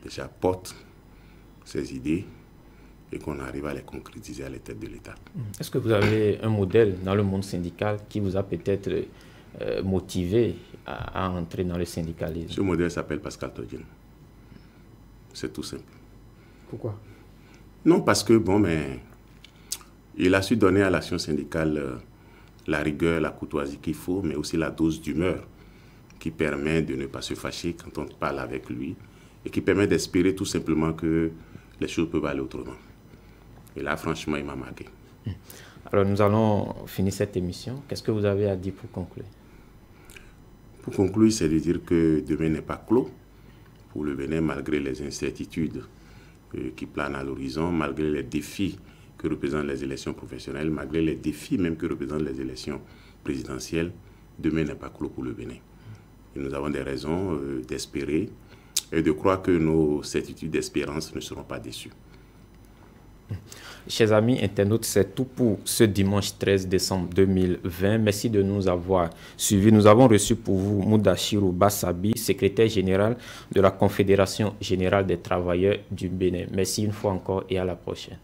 déjà porte ces idées et qu'on arrive à les concrétiser à la tête de l'État. Est-ce que vous avez un modèle dans le monde syndical qui vous a peut-être motivé à entrer dans le syndicalisme? Ce modèle s'appelle Pascal Todjian. C'est tout simple. Pourquoi? Non, parce que, bon, mais il a su donner à l'action syndicale la rigueur, la courtoisie qu'il faut, mais aussi la dose d'humeur qui permet de ne pas se fâcher quand on parle avec lui et qui permet d'espérer tout simplement que les choses peuvent aller autrement. Et là, franchement, il m'a marqué. Alors, nous allons finir cette émission. Qu'est-ce que vous avez à dire pour conclure? Pour conclure, c'est de dire que demain n'est pas clos pour le Bénin, malgré les incertitudes qui planent à l'horizon, malgré les défis que représentent les élections professionnelles, malgré les défis même que représentent les élections présidentielles. Demain n'est pas clos pour le Bénin. Et nous avons des raisons d'espérer et de croire que nos certitudes d'espérance ne seront pas déçues. Chers amis internautes, c'est tout pour ce dimanche 13 décembre 2020. Merci de nous avoir suivis. Nous avons reçu pour vous Mudashiru Bassabi, secrétaire général de la Confédération générale des travailleurs du Bénin. Merci une fois encore et à la prochaine.